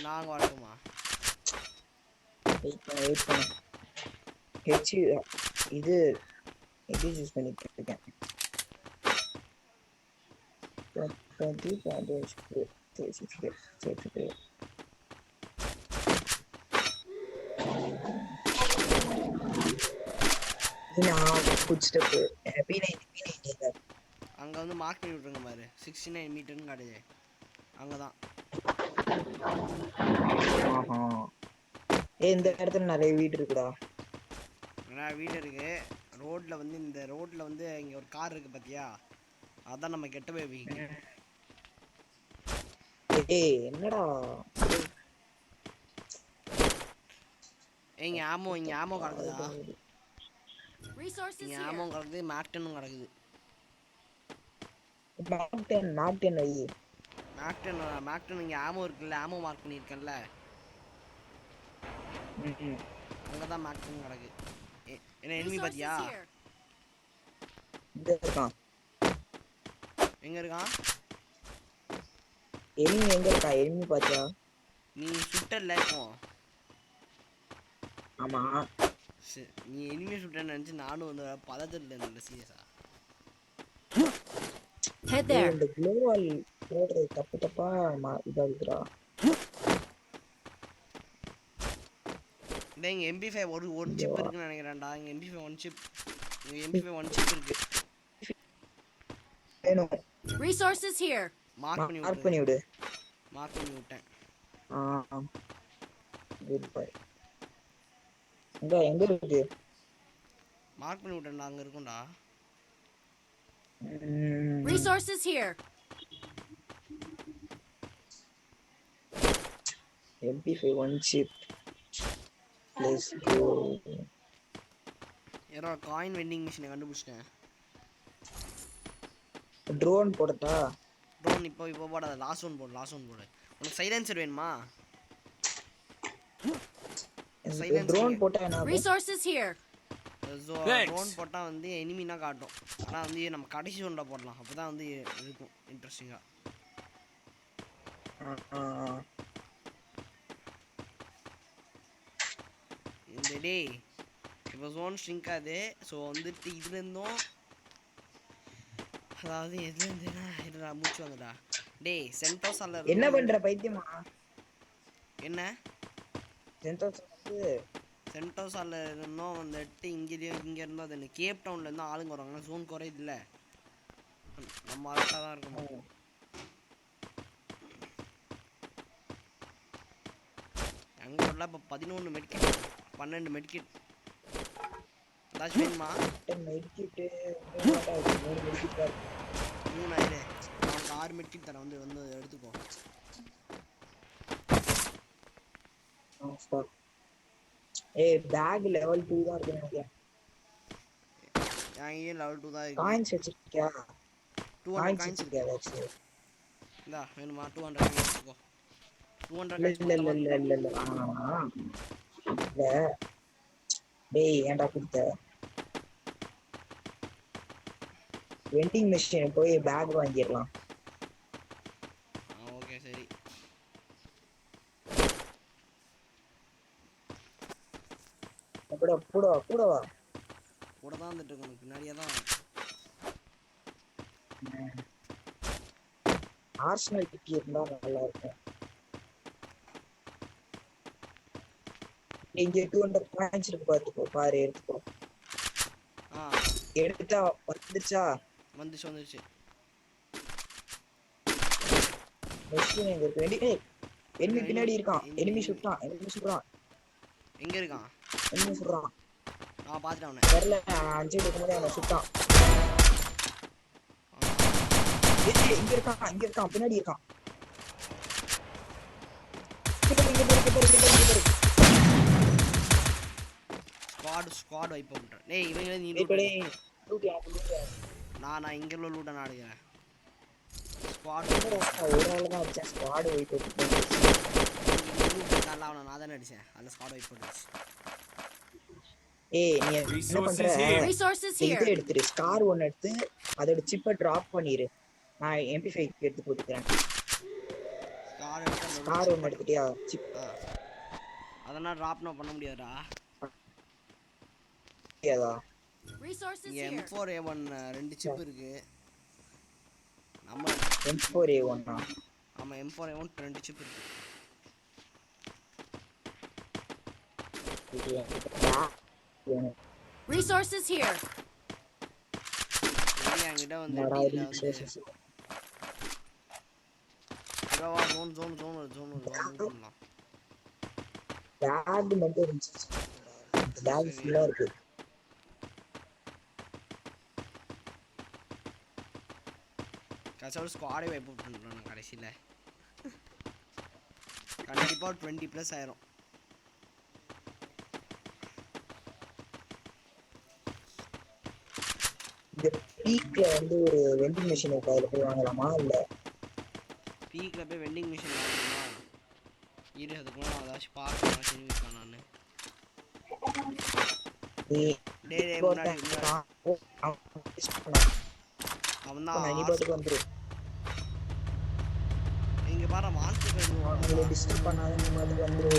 நாங்க வரட்டுமா? வெயிட் பண்ணு. ஹெச் இது யூஸ் பண்ணிட்டு இருக்கேன். அங்க வந்து மார்க் பண்ணி விட்டுருங்க பாரு. 69 மீட்டர்னு காட்டுது. அங்கதான். இந்த இடத்துல நிறைய வீடு இருக்குடா. நிறைய வீடு இருக்கு. ரோட்ல வந்து இந்த ரோட்ல வந்து இங்க ஒரு கார் இருக்கு பாத்தியா? அதான் நம்ம கெட்ட போய் வீடு. ஏய் என்னடா இங்க ஆமோ கிடக்குதா? Resources இங்க here. ஆமோ கிடக்குது. மேக்டனும் கிடக்குது. மேக்டன் இங்க ஆமோ இருக்குல்ல. ஆமோ மார்க் பண்ணியிருக்கேன்ல. அங்கதான் மேக்டன் கிடக்கு. என்ன எனிமி பாத்தியா? எங்க இருக்கான்? எனிமி பாத்தியா? நீ சுட்டர்ல இருக்கும். ஆமா நீ எனிமி சுட்டர் நினைச்சு நானும் வந்து பதத்துல இருந்தேன். சீரியஸா Head there. இந்த குளோவால் போடுறது தப்பா இதாகுதுடா. இங்க MP5 ஒரு சிப் இருக்குன்னு நினைக்கிறேன்டா. இங்க MP5 1 சிப் இருக்கு. வேணும். Resources here. மார்க் பண்ணி விடு. மார்க் பண்ணி விட்டேன். Good bye. எங்க இருக்கு? மார்க் பண்ணி விட்டேன்டா. அங்க இருக்கும்டா. Resources here. MP5 1 chip. Let's go. Coin vending மிஷினை கண்டுபிடிச்சிட்டேன். ட்ரோன் போடட்டா? ட்ரோன் இப்போ போடாத, லாஸ்ட் ஒன் போடு. உனக்கு சைலன்சர் வேணுமா? ட்ரோன் போட்டா என்ன ஆகும்? Resources here. ட்ரோன் போட்டால் வந்து எனிமினா காட்டும். ஆனால் வந்து நம்ம கடைசி ஒன்றில் போடலாம், அப்போ தான் வந்து இருக்கும் இன்ட்ரெஸ்டிங்காக. இந்த டே இப்போ ஜோன் ஸ்ட்ரிங்க் ஆகுது. ஸோ வந்துட்டு இதுலேருந்தும், அதாவது எதுலேருந்துனா மூச்சு வந்துடா. டே சென்டோஸால என்ன பண்ற பைத்தியமா? என்ன சென்டோஸ் சென்டோஸால இருந்தும் வந்துட்டு இங்கே இருந்தோம். அது கேப் டவுன்லேருந்து ஆளுங்க வராங்க. ஜோன் குறையுது இல்லை, நம்ம அலர்ட்டாக தான் இருக்கணும். எங்கள் ஊரில் இப்போ 11 மெடிக்கிட், 12 மெடிக்கிட் ஏதாச்சும் வேணுமா? மெடிக்கிட்டு 3 ஆயிடு. உனக்கு 6 மெடிக்கிட் தரேன், வந்து எடுத்துக்கோ. ஏய் பேக் லெவல் 2 தான் இருக்கு நினைக்கிறேன். என்கிட்ட லெவல் 2 தான் இருக்கு. காயின்ஸ் வச்சிருக்கியா? 200 காயின்ஸ் இருக்கு. இந்தா வேணுமா? 200 காயின்ஸ் எடுத்துக்கோ. 200 காயின்ஸ் இல்ல டேய் ஏன்டா குடுத்த? வெண்டிங் மெஷின் போய் பேக் வாங்கிடலாம். ஓகே சரி. கூடவா கூட தான் வந்துட்டு இருக்கணும், பின்னாடியே தான். ஆர்சனல் கிட்டி இருந்தா நல்லா இருக்கும். இங்க 200 பாயிண்ட்ஸ் இருக்கு, பாரு எடுத்துக்கோ. எடுத்தா வந்துச்சா? வந்துச்சு. மெஷின் எங்க இருக்கு? எனிமி பின்னாடி இருக்கான். எனிமி சுடுறான். எங்க இருக்கான்? எனிமி சுடுறான். பாத்துட்டேன் அவனை. தெரியல, 5 இருக்கும்போது அவனை சுட்டான். இங்க இருக்கான் பின்னாடி இருக்கான். ஸ்குவாட் வைப் பண்றேன். டேய் இவங்களே நீ நான் இங்க உள்ள லூட்ட நாடுகிறேன். ஸ்குவாட் ஒரு ஆளு தான் அடிச்சேன். ஸ்குவாட் வைப் போட்டு நல்லா அவனை நான் தானே அடிச்சேன். அந்த ஸ்குவாட் வைப் போட்டுச்சு. ஏய் நீ என்ன பண்ற? இது எடுத்துரு. ஸ்கார் 1 எடுத்து அதோட சிப்பை டிராப் பண்ணிரு. நான் MP5 எடுத்து போட்டுக்கிறேன். ஸ்கார் 1 எடுத்துட்டியா? சிப் அதெல்லாம் டிராப் பண்ண முடியாதுடா. ஏதா M4A1 2 சிப் இருக்கு. நம்ம M4A1 ஆமா M4A1 2 சிப் இருக்கு. Resources here. என்கிட்ட வந்து ஜோன் பண்ணலாம். பேக் மட்டும் இருந்துச்சு. பேக் ஃபுல்லா இருக்கு. கடைசியில் ஸ்குவாடே வைப் அவுட் பண்ணுறோம். கடைசியில் கண்டிப்பாக 20+ ஆயிரும். இந்த பீக்ல வந்து ஒரு வெண்டிங் மெஷின் இருக்கு, அதுல போய் வாங்கலாமா? இல்ல பீக்ல போய் வெண்டிங் மிஷின் வாங்கணுமா? இரு அதுக்குள்ள நான் ஏதாச்சும் பார்க்கணும். தெரிவிப்பேன் நான். அவன் தான் வந்துரு. இங்க பாரு மான்ஸ்டர் டிஸ்டர்ப் பண்ணாத, நீ மாதிரி வந்துரு.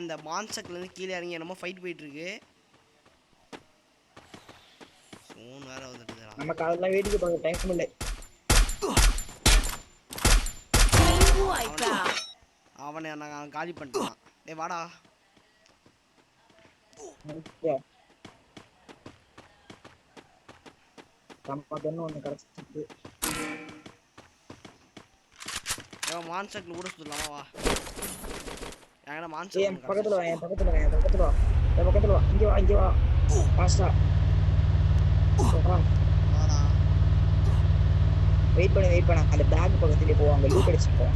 அந்த மான்ஸ்டர்லேருந்து கீழே இறங்கி என்னமோ ஃபைட் போயிட்டு இருக்கு. சோன் வேற வந்துட்டு நமக்கு அதெல்லாம் வேடிக்கை பார்க்க டைம் இல்லை. அவனை நான் காலி பண்ணிட்டான். டேய் வாடா. ஒன்று கிடச்சிருக்கு. ஏன் மான்ஸ்டர்ல கூட சுத்தலாமா வா எங்கடா ஏய் மான்ஸ்டர் என் பக்கத்துல வா என் பக்கத்துல வா என் பக்கத்துல வா என் பக்கத்துல வா இங்க வா ஃபாஸ்டா வா வாடா வெயிட் பண்ணு அந்த பேக் பக்கத்துலயே போ அங்க லூட் அடிச்சிட்டு வா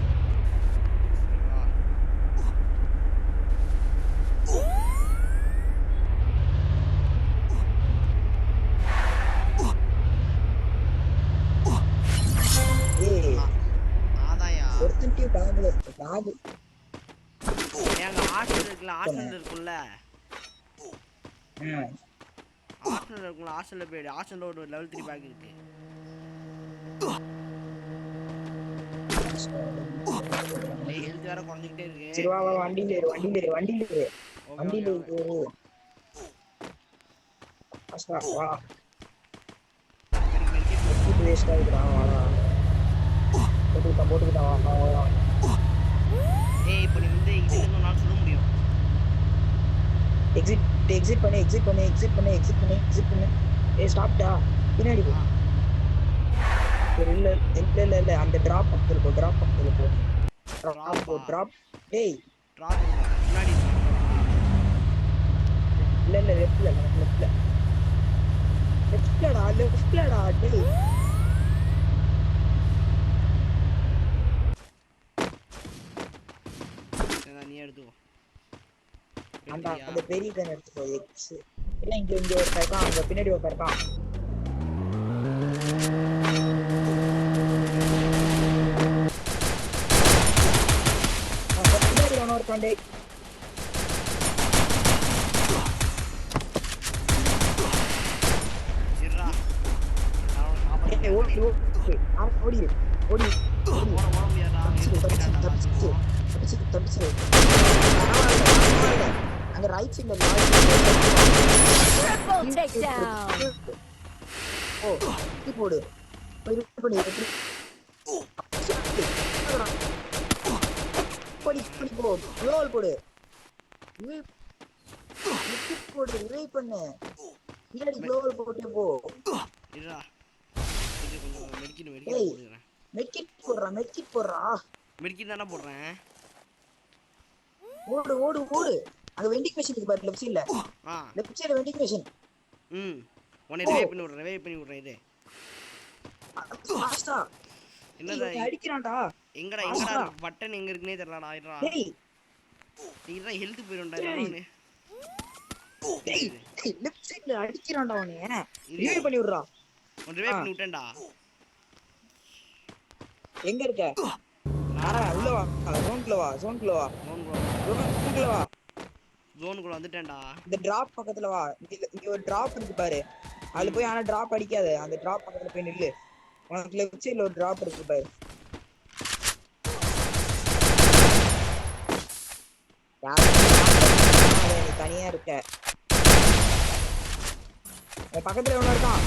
ஏய் ஆதாயா ஒருத்தன்டியும் பேக்ல பேக் ஏங்க ஹாஸ்டல் இருக்குல்ல ஹாஸ்டல் இருக்குல்ல ஹாஸ்டல் இருக்குல்ல ஹாஸ்டல்ல போயிடு ஹாஸ்டல்ல ஒரு லெவல் 3 பேக் இருக்கு டேய் ஹெல்த் வேற குறைஞ்சிக்கிட்டே இருக்கு சரி வா வண்டியில ஏறு ஓகே ஓகே ஓகே ஃபாஸ்டா வா மெடிக்கி இது வேஸ்ட் ஆயிடுறா வாடா போட்டுக்கிட்டான் வா ஏய் இப்போ நீ வந்து இதுல இருந்து நாள் சுட முடியும் எக்ஸிட் பண்ணு ஏய் ஸ்டாப்டா பின்னாடி போ இல்ல அந்த டிராப் பக்கத்துல போ டிராப் டேய் டிராப் முன்னாடி இல்ல லெஃப்ட்லடா டேய் நீ எடுத்துக்கோ அந்த பெரிய கன் எடுத்துக்கோ எக்ஸ் இல்ல இங்க ஒரு இருக்கான் அங்க பின்னாடி ஒரு இருக்கான் பின்னாடி ஒன்னு இருக்கான் டேய் இருடா ஓடி ஓட முடியாதா தப்பிச்சு அங்க ரைட் சைடுல Triple takedown. போடு போடு போ ரோல் போடு ரிவைவ் பண்ணு பின்னாடி க்ளோவல் போட்டு போ இருடா இது கொஞ்சம் மெடிக்கிட் போடுறேன் மெட்கிட் போடுறா மெடிக்கிட் தானே போடுறேன் ஓடு அங்க வெண்டிங் மெஷின் இருக்கு பாரு லெஃப்ட் சைடுல வெண்டிங் மெஷின் உன்னை ரிவைவ் பண்ணி விடுறேன் இது ஃபாஸ்டா என்னடா அடிக்கிறான்டா எங்கடா பட்டன் எங்க இருக்குனே தெரியலடா இருடா டேய் நீ தான் ஹெல்த் போயிடும்டா நானே டேய் லெஃப்ட் சைடுல அடிக்கிறான்டா அவனே ரிவைவ் பண்ணி விடுறா உன் ரிவைவ் பண்ணி விட்டேன்டா எங்க இருக்க உள்ள வா ஜோன்குள்ள வா ஜோனுக்குள்ள வந்துட்டேன்டா இந்த டிராப் பக்கத்துல வா இங்க ஒரு டிராப் இருக்கு பாரு அதுல போய் ஆனா டிராப் அடிக்காத அந்த டிராப் பக்கத்துல போய் நில்லு உனக்கு லெஃப்ட் சைடுல ஒரு டிராப் இருக்கு பாரு நீ தனியா இருக்க பக்கத்துல எவனோ இருக்கான்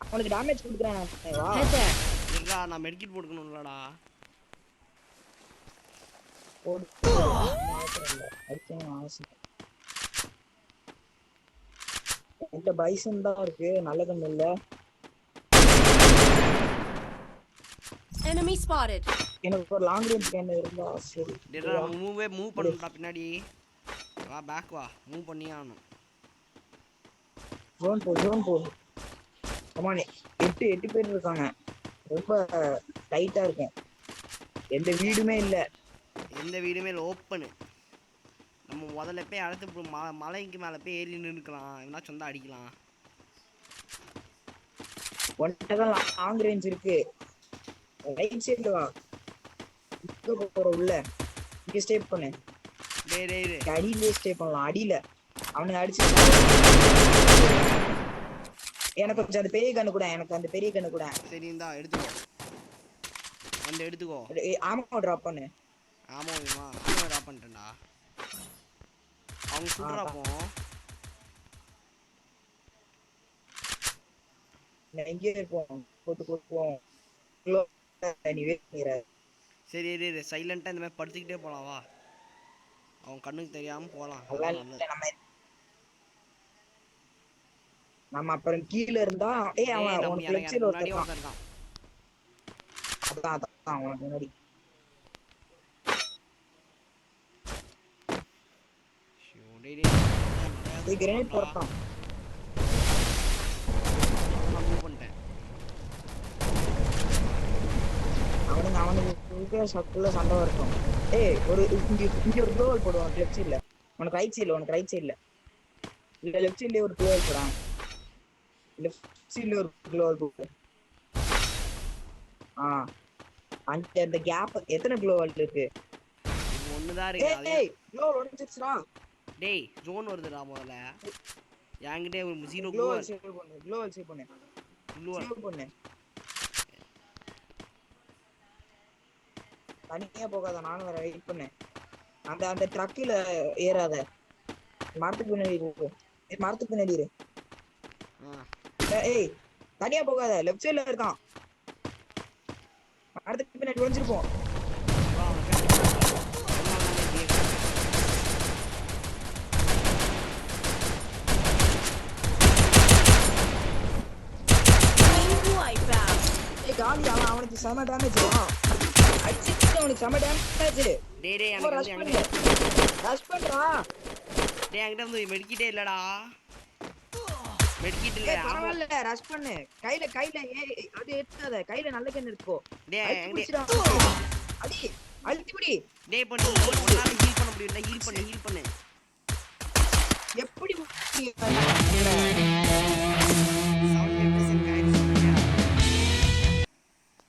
அவனுக்கு டேமேஜ் கொடுக்குறேன் வா Head there. இருடா நான் மெடிக்கிட் போட்டுக்கணும்லடா என்கிட்ட பைசன் தான் இருக்கு நல்ல கண்ணு இல்ல Enemy spotted. எனக்கு ஒரு லாங் ரேஞ்ச் கன் இருந்தா சரி டேடா மூவ் பண்ணனும்டா பின்னாடி வா பேக் வா மூவ் பண்ணியே ஆகணும் ஜோன் போ கமானே 8 பேர் இருக்காங்க ரொம்ப டைட்டா இருக்கும் எந்த வீடுமே இல்ல ஓப்பனு நம்ம முதல்ல போய் அடுத்து மலைக்கு மேலே போய் ஏறி நின்றுக்கலாம் என்ன சொந்தா அடிக்கலாம் ஒன்ட்டதான் லாங் ரேஞ்ச் இருக்கு ரைட் சைடுல வா இங்க போற உள்ள இங்க ஸ்டே பண்ணு டேய் அடியிலே ஸ்டே பண்ணலாம் அடியில அவனுக்கு அடிச்சு எனக்கு கொஞ்சம் அந்த பெரிய கண்ணு கூட சரி இந்தா எடுத்துக்கோ ஆமா டிராப் பண்ணு ஆமா டிராப் பண்ணிட்டேன்டா அவங்க சுடுறாப்போ எங்கே இருப்போம் போட்டு நீ வேற சரி சைலண்டா இந்த மாதிரி படுத்துக்கிட்டே போலாம் வா அவன் கண்ணுக்கு தெரியாம போலாம் நம்ம அப்புறம் கீழ இருந்தா அவன் நம்ம உனக்கு லெஃப்ட் எனக்கு சைடுல முன்னாடியே ஒருத்தன் ஒருத்தன் இருக்கான். அதான் உனக்கு முன்னாடி. கிரேனேட் போட்டான். அவனுக்கு சக்குள்ள சண்டை வரட்டும். ஒரு இங்க ஒரு க்ளோவல் போடுவான் லெஃப்ட் சைடுல. உனக்கு ரைட் சைடுல இல்ல லெஃப்ட் சைடுல ஒரு க்ளோவல் போடான். லெஃப்ட் சைடுல ஒரு க்ளோவல் போடு. அந்த கேப் எத்தனை க்ளோவல் இருக்கு? ஒண்ணுதான் இருக்கு. க்ளோவல் உடைஞ்சிருச்சுடா. டேய் ஜோன் வருதுடா முதல்ல. என்கிட்ட ஒரு 0 க்ளோவல் சேவ் பண்ணு. தனியா போகாத, நானும் வர வெயிட் பண்ணு. அந்த ட்ரக்கில ஏறாத, மரத்துக்கு பின்னாடி இரு. தனியா போகாத, லெஃப்ட் சைடுல இருக்கான். மரத்துக்கு பின்னாடி ஒளிஞ்சிருப்போம். காலி அவனுக்கு செம டேமேஜ். அவனுக்கு செம டேமேஜ். ரஷ் பண்றா. டேய் என்கிட்ட வந்து மெடிக்கிட்டே இல்லடா. மெடிக்கிட் இல்ல. பரவாயில்ல ரஷ் பண்ணு. கையில அது எடுக்காத. கையில நல்ல கன் எடுத்துக்கோ. டேய் அடி அழுத்தி புடி. டேய் பண்ணு. ஒன்னால ஹீல் பண்ண முடியல. ஹீல் பண்ணு. எப்படி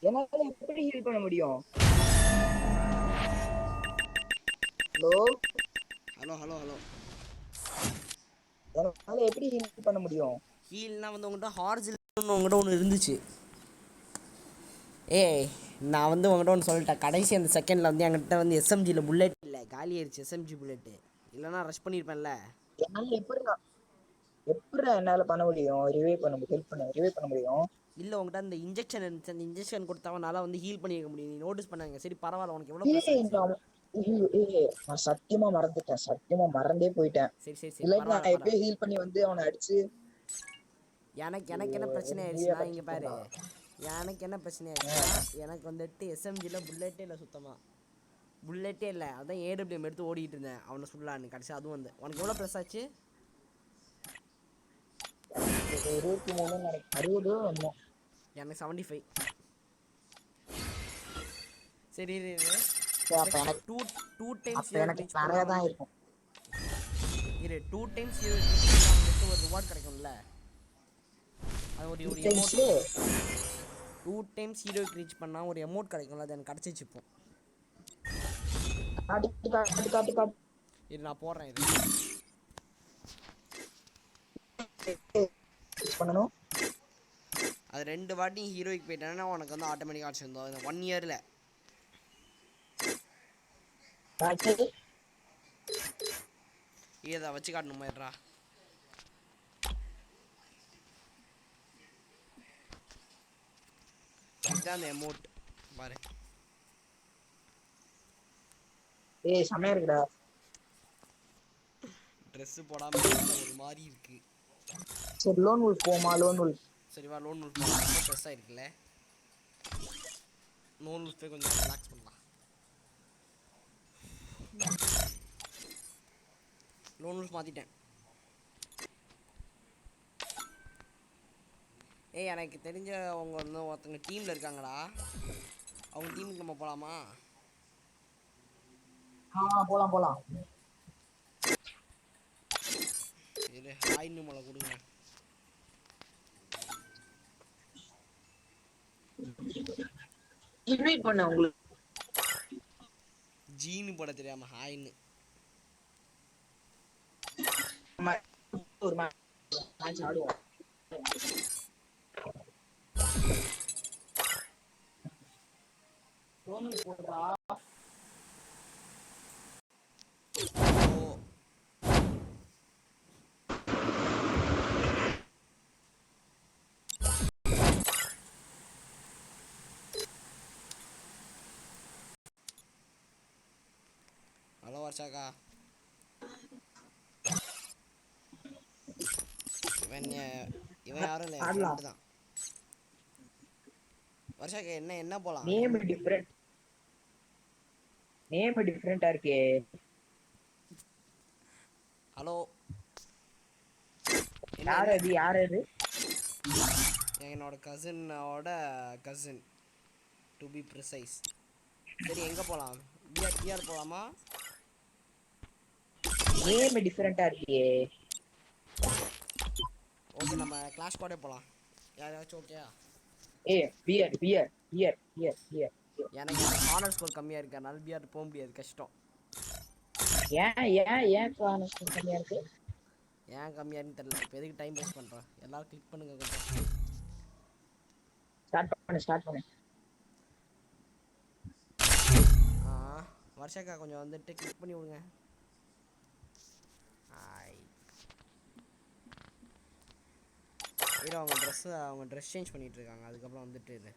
என்னால எப்படி ஹீல் பண்ண முடியும்? ஹலோ என்னால எப்படி ஹீல் பண்ண முடியும்? ஹீல்னா வந்து உங்கள்கிட்ட ஹார்ஜில்னு உங்கள்கிட்ட ஒன்று இருந்துச்சு. நான் வந்து உங்கள்கிட்ட ஒன்று சொல்லிட்டேன். கடைசி அந்த செகண்டில் வந்து என்கிட்ட வந்து எஸ்எம்ஜியில் புல்லட் இல்லை, காலி ஆயிடுச்சு எஸ்எம்ஜி புல்லட்டு. இல்லைனா ரஷ் பண்ணியிருப்பேன்ல. என்னால் எப்படி என்னால் பண்ண முடியும்? ரிவைவ் பண்ண முடியும். இல்லை உங்கள்கிட்ட அந்த இன்ஜெக்ஷன் இருந்துச்சு. அந்த இன்ஜெக்ஷன் கொடுத்தவனால வந்து ஹீல் பண்ணியிருக்க முடியும். நீ நோட்டீஸ் பண்ணாங்க. சரி பரவாயில்ல, உனக்கு எவ்வளோ நான் சத்தியமா மறந்தே போயிட்டேன். சரி இல்லை நான் எப்படியே ஹீல் பண்ணி வந்து அவனை அடிச்சு. எனக்கு என்ன பிரச்சனை ஆயிடுச்சுன்னா, இங்கே பாரு, எனக்கு என்ன பிரச்சனை ஆயிடுச்சுன்னா, எனக்கு வந்துட்டு எஸ்எம்ஜியில் புல்லட்டே இல்லை, சுத்தமாக புல்லட்டே இல்லை. அதான் ஏடபிள்யூஎம் எடுத்து ஓடிட்டு இருந்தேன் அவனை சொல்லலான்னு. கடைசி அதுவும் வந்து உனக்கு எவ்வளோ ப்ளஸ் ஆச்சு? 23 60 எனக்கு 75. சரி டூ டைம்ஸ் நிறைய தான் இருக்கும். இரு 2 டைம்ஸ் ஒரு ரிவார்ட் கிடைக்கும்ல, அது ஒரு எமௌண்ட். 2 டைம்ஸ் ஹீரோக்கு ரீச் பண்ணா ஒரு எமௌண்ட் கிடைக்கும்ல, அது எனக்கு கிடச்சிச்சு. இப்போ இது நான் போடுறேன். இது பண்ணணும். அது 2 வாட்டி ஹீரோய்க்கு போயிட்டேன்னா உனக்கு வந்து ஆட்டோமேட்டிக்காக அடிச்சிருந்தோம். இந்த 1 இயரில் இதை வச்சு காட்டணும் மாதிரிடா. இதுதான் அந்த அமௌண்ட் பாரு. செமையா இருக்குடா. ட்ரெஸ் போடாம ஒரு மாதிரி இருக்கு. சரி லோன் வூல்ஃப் போமா. சரிவா லோன் வூல்ஃப் போமா. ரொம்ப ஸ்ட்ரெஸ்ஸாக இருக்குல்ல. லோன் வூல்ஃப் போய் கொஞ்சம் ரிலாக்ஸ் பண்ணலாம். லோன் வூல்ஃப் மாற்றிட்டேன். எனக்கு தெரிஞ்ச அவங்க வந்து ஒருத்தங்க டீமில் இருக்காங்கடா. அவங்க டீமுக்கு நம்ம போகலாமா? போலாம். இரு ஹாய்னு மலை கொடுங்க. இன்வைட் பண்ண உங்களுக்கு ஜீனு போட தெரியாம ஹாய்னு. ஒரு மேட்ச் ஆடுவோம். போடுறா. ஹலோ வர்ஷாக்கா. இவன் யாரும் இல்லை, என் ஆடலாம். ஃப்ரெண்டு தான். வருஷாக்கு என்ன போலாம்? நேம் டிஃபரெண்டா இருக்கே. ஹலோ, யார் அது? என்னோட கசினோட கசின், டு பி ப்ரிசைஸ். சரி, எங்கே போகலாம்? பிஆர் போகலாமா? நேம் டிஃபரெண்டா இருக்கே. ஓகே, நம்ம கிளாஸ் ஸ்குவாடே போகலாம். யாராச்சும் ஓகேயா? பியர். எனக்கு ஹானர் ஸ்கோர் கம்மியாக இருக்கு, அதனால பிஆர் போக முடியாது, கஷ்டம். ஏன் கம்மியா இருக்கு? ஏன் கம்மியாருன்னு தெரியல. இப்போ எதுக்கு டைம் வேஸ்ட் பண்ணுறோம்? எல்லாரும் கிளிக் பண்ணுங்க கொஞ்சம். ஸ்டார்ட் பண்ணு. வருஷக்கா கொஞ்சம் வந்துட்டு கிளிக் பண்ணி விடுங்க. இல்லை, அவங்க ட்ரெஸ் சேஞ்ச் பண்ணிட்டு இருக்காங்க, அதுக்கப்புறம் வந்துட்டு இது.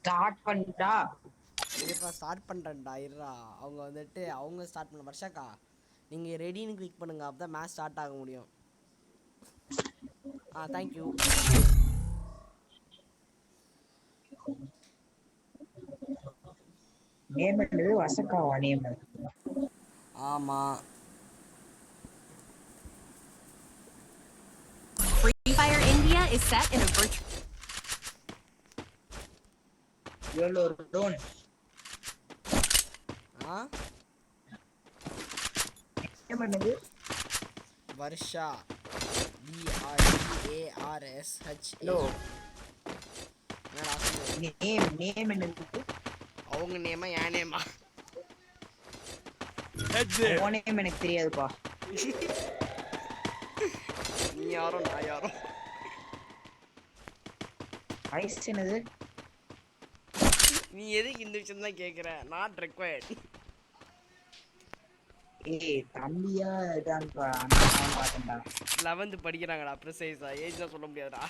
ஸ்டார்ட் பண்ணிட்டா? ஸ்டார்ட் பண்ணுறேன்டா, இருடா. அவங்க வந்துட்டு அவங்க ஸ்டார்ட் பண்ண. வருஷாக்கா, நீங்கள் ரெடின்னு கிளிக் பண்ணுங்க, அப்போ தான் மேட்ச் ஸ்டார்ட் ஆக முடியும். தேங்க்யூ. நேம் என்னது? வசக்காவா நேம்? ஆமாம். Free Fire India is set in a virtual. எவ்வளோ டோன்? நேம் என்னது? வருஷா, VRSH. ஹலோ, என்னடா நேம் என்னது? அவங்க நேமா என் நேமா? உன் நேம் எனக்கு தெரியாதுப்பா. நீ யாரோ நான் யாரோ. வயசு என்னது? நீ எதுக்கு இந்த விஷயம் தான் கேட்குற? Not required. தம்பியா இதான்ப்பா, பார்த்தேன்டா. 11th படிக்கிறாங்கடா, ப்ரிசைஸா ஏஜ் தான் சொல்ல முடியாதுடா.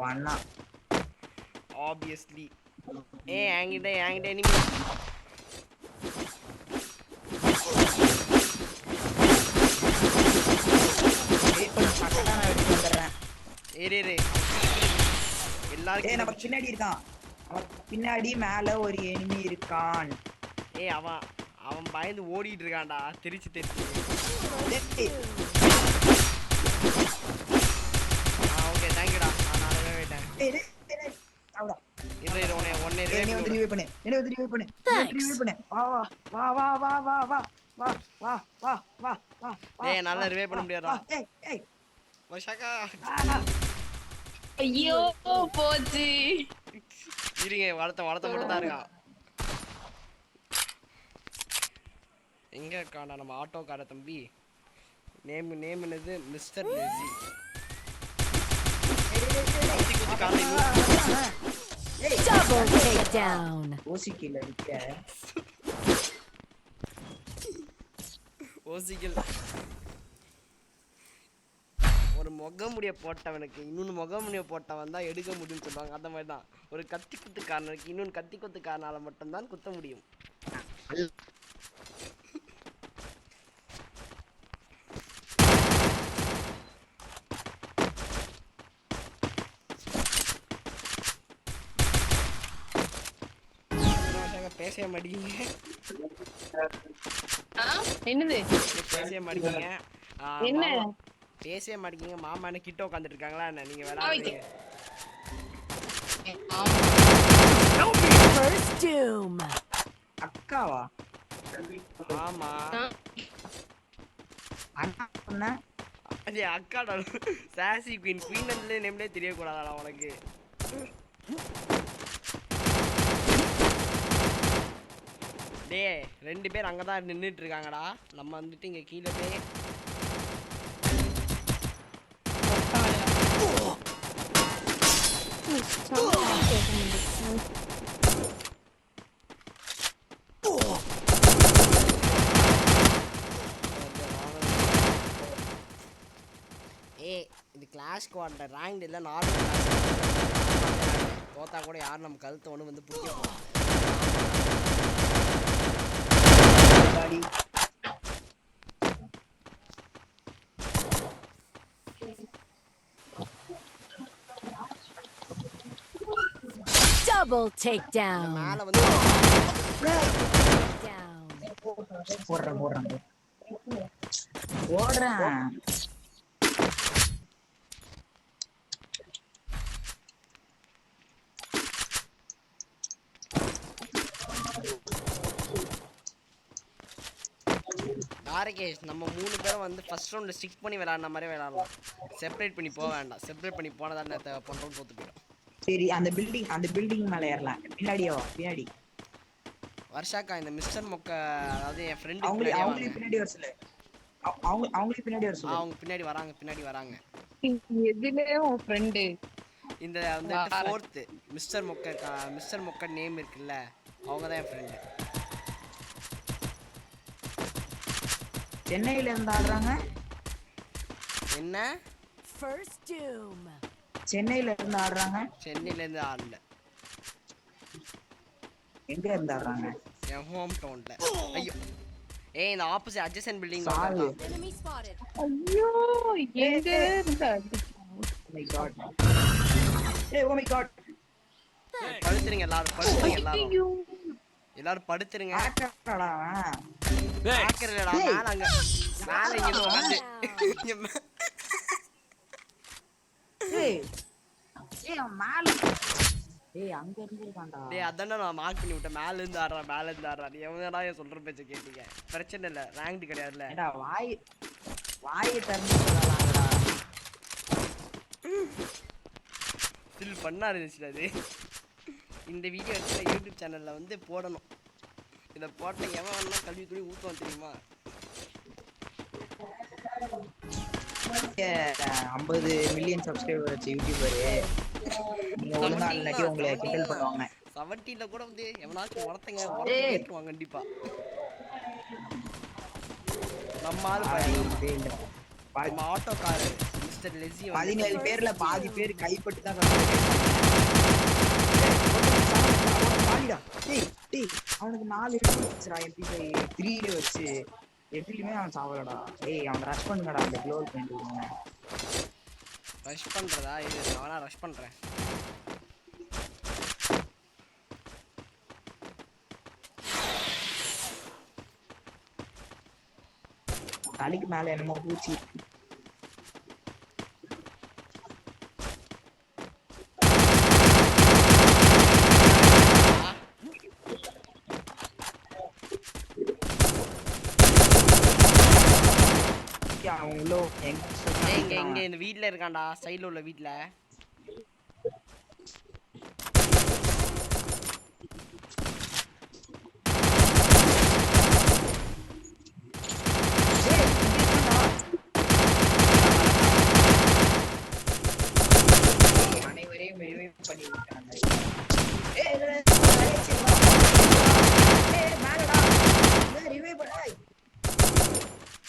பண்ணா ஆப்வியஸ்லி. என்கிட்ட எனிமி. எல்லாரும் நமக்கு பின்னாடி இருக்கான். பின்னாடி மேல ஒரு எனிமி இருக்கான். அவன் பயந்து ஓடிட்டு இருக்கான்டா, தெரிச்சு. ஓகே, தேங்க்யூடா. நான் நாளைக்கு போயிட்டேன். நல்ல ரிவே பண்ண முடியாதா? ஐயோ போச்சு. இருங்க, வளர்த்த மட்டும் தான் இருக்கான். எங்க இருக்காண்டா நம்ம ஆட்டோ கார தம்பி? நேம் என்னது? மிஸ்டர் லெஸி. Double takedown. ஓசிக்கில். ஒரு முகமுடிய போட்டவனுக்கு இன்னொன்று முகமுடிய போட்டவன் தான் எடுக்க முடியும்னு சொல்லுவாங்க. அந்த மாதிரி தான் ஒரு கத்தி குத்துக்காரனுக்கு இன்னொன்று கத்தி குத்துக்காரனால மட்டும்தான் குத்த முடியும். பேசவே மாட்டீங்க. என்னது பேசவே மாட்டீங்க? என்ன பேசவே மாட்டீங்க? மாமா என்ன கிட்ட உட்காந்துட்டு இருக்காங்களா என்ன? நீங்க விளையாடுறீங்க. First doom. அக்காவா? ஆமா, அண்ணா. அது அக்காடா. சாசி குயின் நேம்லே தெரியக்கூடாதா உனக்கு? டேய் 2 பேர் அங்க தான் நின்னுட்டு இருக்காங்கடா. நம்ம வந்துட்டு இங்க கீழ போய் இது கிளாஷ் ஸ்குவாட் ரேங்க்டு இல்ல நார்மல் தோத்தா கூட யாரும் நம்ம கழுத்தை ஒன்று வந்து பிடிக்க போறோம். Double takedown. மேல வந்து Down. ஓடுறேன். தாரகேஷ் நம்ம 3 பேரும் வந்து ஃபர்ஸ்ட் ரவுண்ட்ல ஸ்டிக் பண்ணி விளையாடுற மாதிரி விளையாடலாம். செப்பரேட் பண்ணி போக வேண்டாம். செப்பரேட் பண்ணி போனதா பண்றோம் தோத்து போயிடும். சரி அந்த பில்டிங் மேல ஏறலாம். பின்னாடி வர்ஷாக்கா இந்த மிஸ்டர் மொக்க அதாவது என் ஃப்ரெண்ட் அவங்களுக்கு பின்னாடி வர சொல்லு. அவங்களுக்கு பின்னாடி வர சொல்லு. அவங்க பின்னாடி வராங்க. எதுலயே உன் ஃப்ரெண்ட் இந்த வந்து 4th மிஸ்டர் மொக்க நேம் இருக்குல்ல அவங்க தான் என் ஃப்ரெண்ட். சென்னையில இருந்து ஆடுறாங்க. என்ன First doom. சென்னையில இருந்து ஆடுறாங்க. சென்னையில இருந்து ஆடல. எங்க இருந்து ஆடுறாங்க? என் ஹோம் டவுன்ல. ஐயோ இந்த ஆப்போசிட் அட்ஜசன்ட் பில்டிங் சாவு. Enemy spotted. ஐயோ எங்க இருந்தா Oh my god. Oh my god. படுத்துருங்க எல்லாரும் படுத்துருங்க. ஆக்கறடா. ஆக்கறடா மேல இங்க வந்து ஏய் மேல அங்க இருந்து இருக்கான்டா. டேய் அதானே நான் மார்க் பண்ணி விட்டேன். மேல இருந்து ஆடுறா. நீ எவனடா ஏன் சொல்ற பேச்ச கேட்டீங்க? பிரச்சனை இல்ல ரேங்க்டு கிடையாதுல. ஏடா வாய் தரணும் சொல்லலாம்டா. ஃபில் பண்ணா இருந்துச்சு அது. இந்த வீடியோ எடுத்து யூடியூப் சேனல்ல வந்து போடணும். இத போட்ட எவன் வேணா கல்வி துணி ஊத்துவான் தெரியுமா? 50 மில்லியன் சப்ஸ்கிரைபர் வச்ச யூடியூபர் நீங்க ஒரு நாள் இல்லாட்டி உங்களை கிண்டல் பண்ணுவாங்க. 70ல கூட வந்து எவனாச்சும் உரத்துவாங்க கண்டிப்பா. நம்ம ஆளு நம்ம ஆட்டோக்கார மிஸ்டர் லெஸி 17 பேர்ல பாதி பேர் கைப்பட்டு தான் அவனுக்கு 4 இருக்குடா. MP5 3 வச்சு எப்படியுமே அவன் சாவலடா. அவன் ரஷ் பண்ணுங்கடா அந்த க்ளோல் பண்ணிட்டு. ரஷ் பண்றதா? இது நானா ரஷ் பண்றேன். தலைக்கு மேல என்னமோ பூச்சி. எங்க இந்த வீட்ல இருக்கான்டா. சைடுல உள்ள வீட்ல அனைவரையும் பண்ணி விட்டாங்க.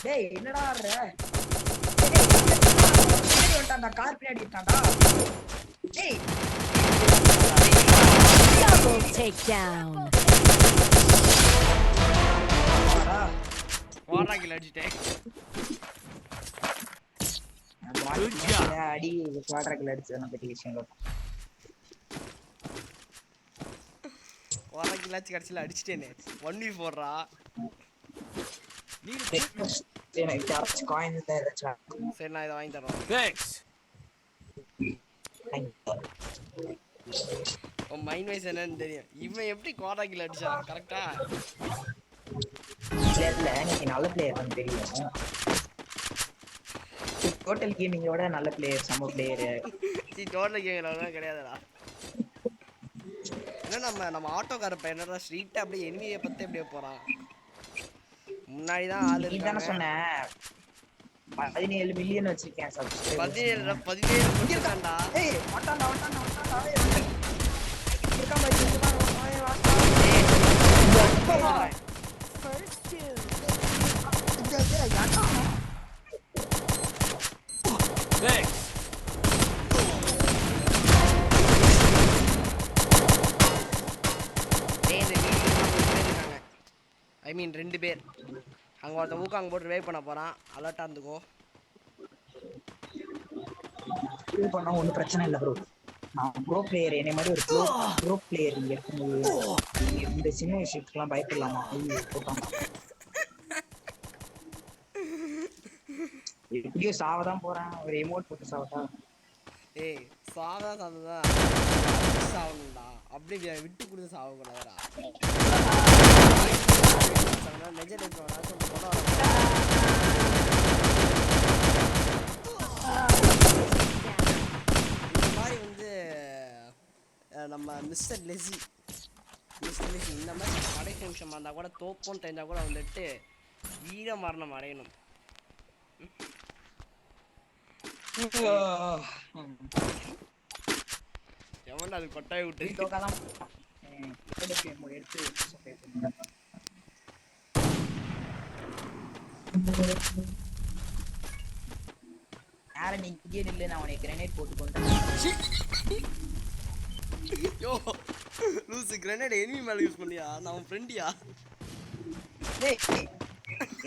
டேய் என்னடா ஆடுற? கார் பின்னாடி இருக்கான்டா. டேய் Double takedown. வாடா கில் அடிச்சிட்டேன். அடி குவாட்ரக்கில் அடிச்சது பத்தி விஷயம். வாடா கில் அடிச்சு கடைசியில் அடிச்சிட்டேனே. 1v4ரா. சரி நான் இதை வாங்கி தரோம். உன் மைண்ட் வைஸ் என்னன்னு தெரியும். இவன் எப்படி குவாட்ரா கில் அடிச்சான் கரெக்டா? நல்ல பிளேயர் தெரியும். டோட்டல் கேமிங்கோட நல்ல பிளேயர், சம பிளேயர். டோட்டல் கேமிங் கிடையாதுடா. என்ன நம்ம ஆட்டோக்கார பையனடா ஸ்ட்ரீட்டா அப்படியே எனிமியை பத்தி அப்படியே போறான். முன்னாடி தான் ஆள் நீ தானே இருக்காங்க. சொன்ன 17 மில்லியன் வச்சிருக்கேன் சப்ஸ்கிரைபர்ஸ். 17 முடிச்சிருக்கான்டா. ஏய் வட்டான்டா இருக்கா பாரு இங்க பாரு First doom. Thanks. ஐ மீன் 2 பேர் அங்க ஒருத்தன் ஊக்காங்க போட்டு ரிவைவ் பண்ண போறான். அலர்ட்டா இருந்துக்கோ. இது பண்ணா ஒன்றும் பிரச்சனை இல்லை ப்ரோ. நான் ப்ரோ பிளேயர், என்னை மாதிரி ஒரு ப்ரோ பிளேயர் இங்கே இருக்கும்போது இந்த சின்ன விஷயத்துக்குலாம் பயப்படலாமா? போட்டாங்க எப்படியோ சாவதான் போறேன். ஒரு எமோட் போட்டு சாவதா? ஏய் சாவதான் சாவணும்டா. அப்படியே விட்டு கொடுத்து சாவக்கூடாதுடா. நெஜ இந்த மாதிரி வந்து நம்ம மிஸ்டர் லெஸி இந்த மாதிரி கடைசி நிமிஷமாக இருந்தால் கூட தோப்போன்னு தெரிஞ்சால் கூட வந்துட்டு வீர மரணம் அடையணும். எவன்டா அது கொட்டாய் விட்டு யார நீ இங்கே நில்லு, நான் உனக்கு கிரனேட் போட்டு கொண்டு. யோ லூசு கிரனேட் எனிமி மேல யூஸ் பண்ணியா? நான் உன் ஃப்ரெண்டியா? டேய்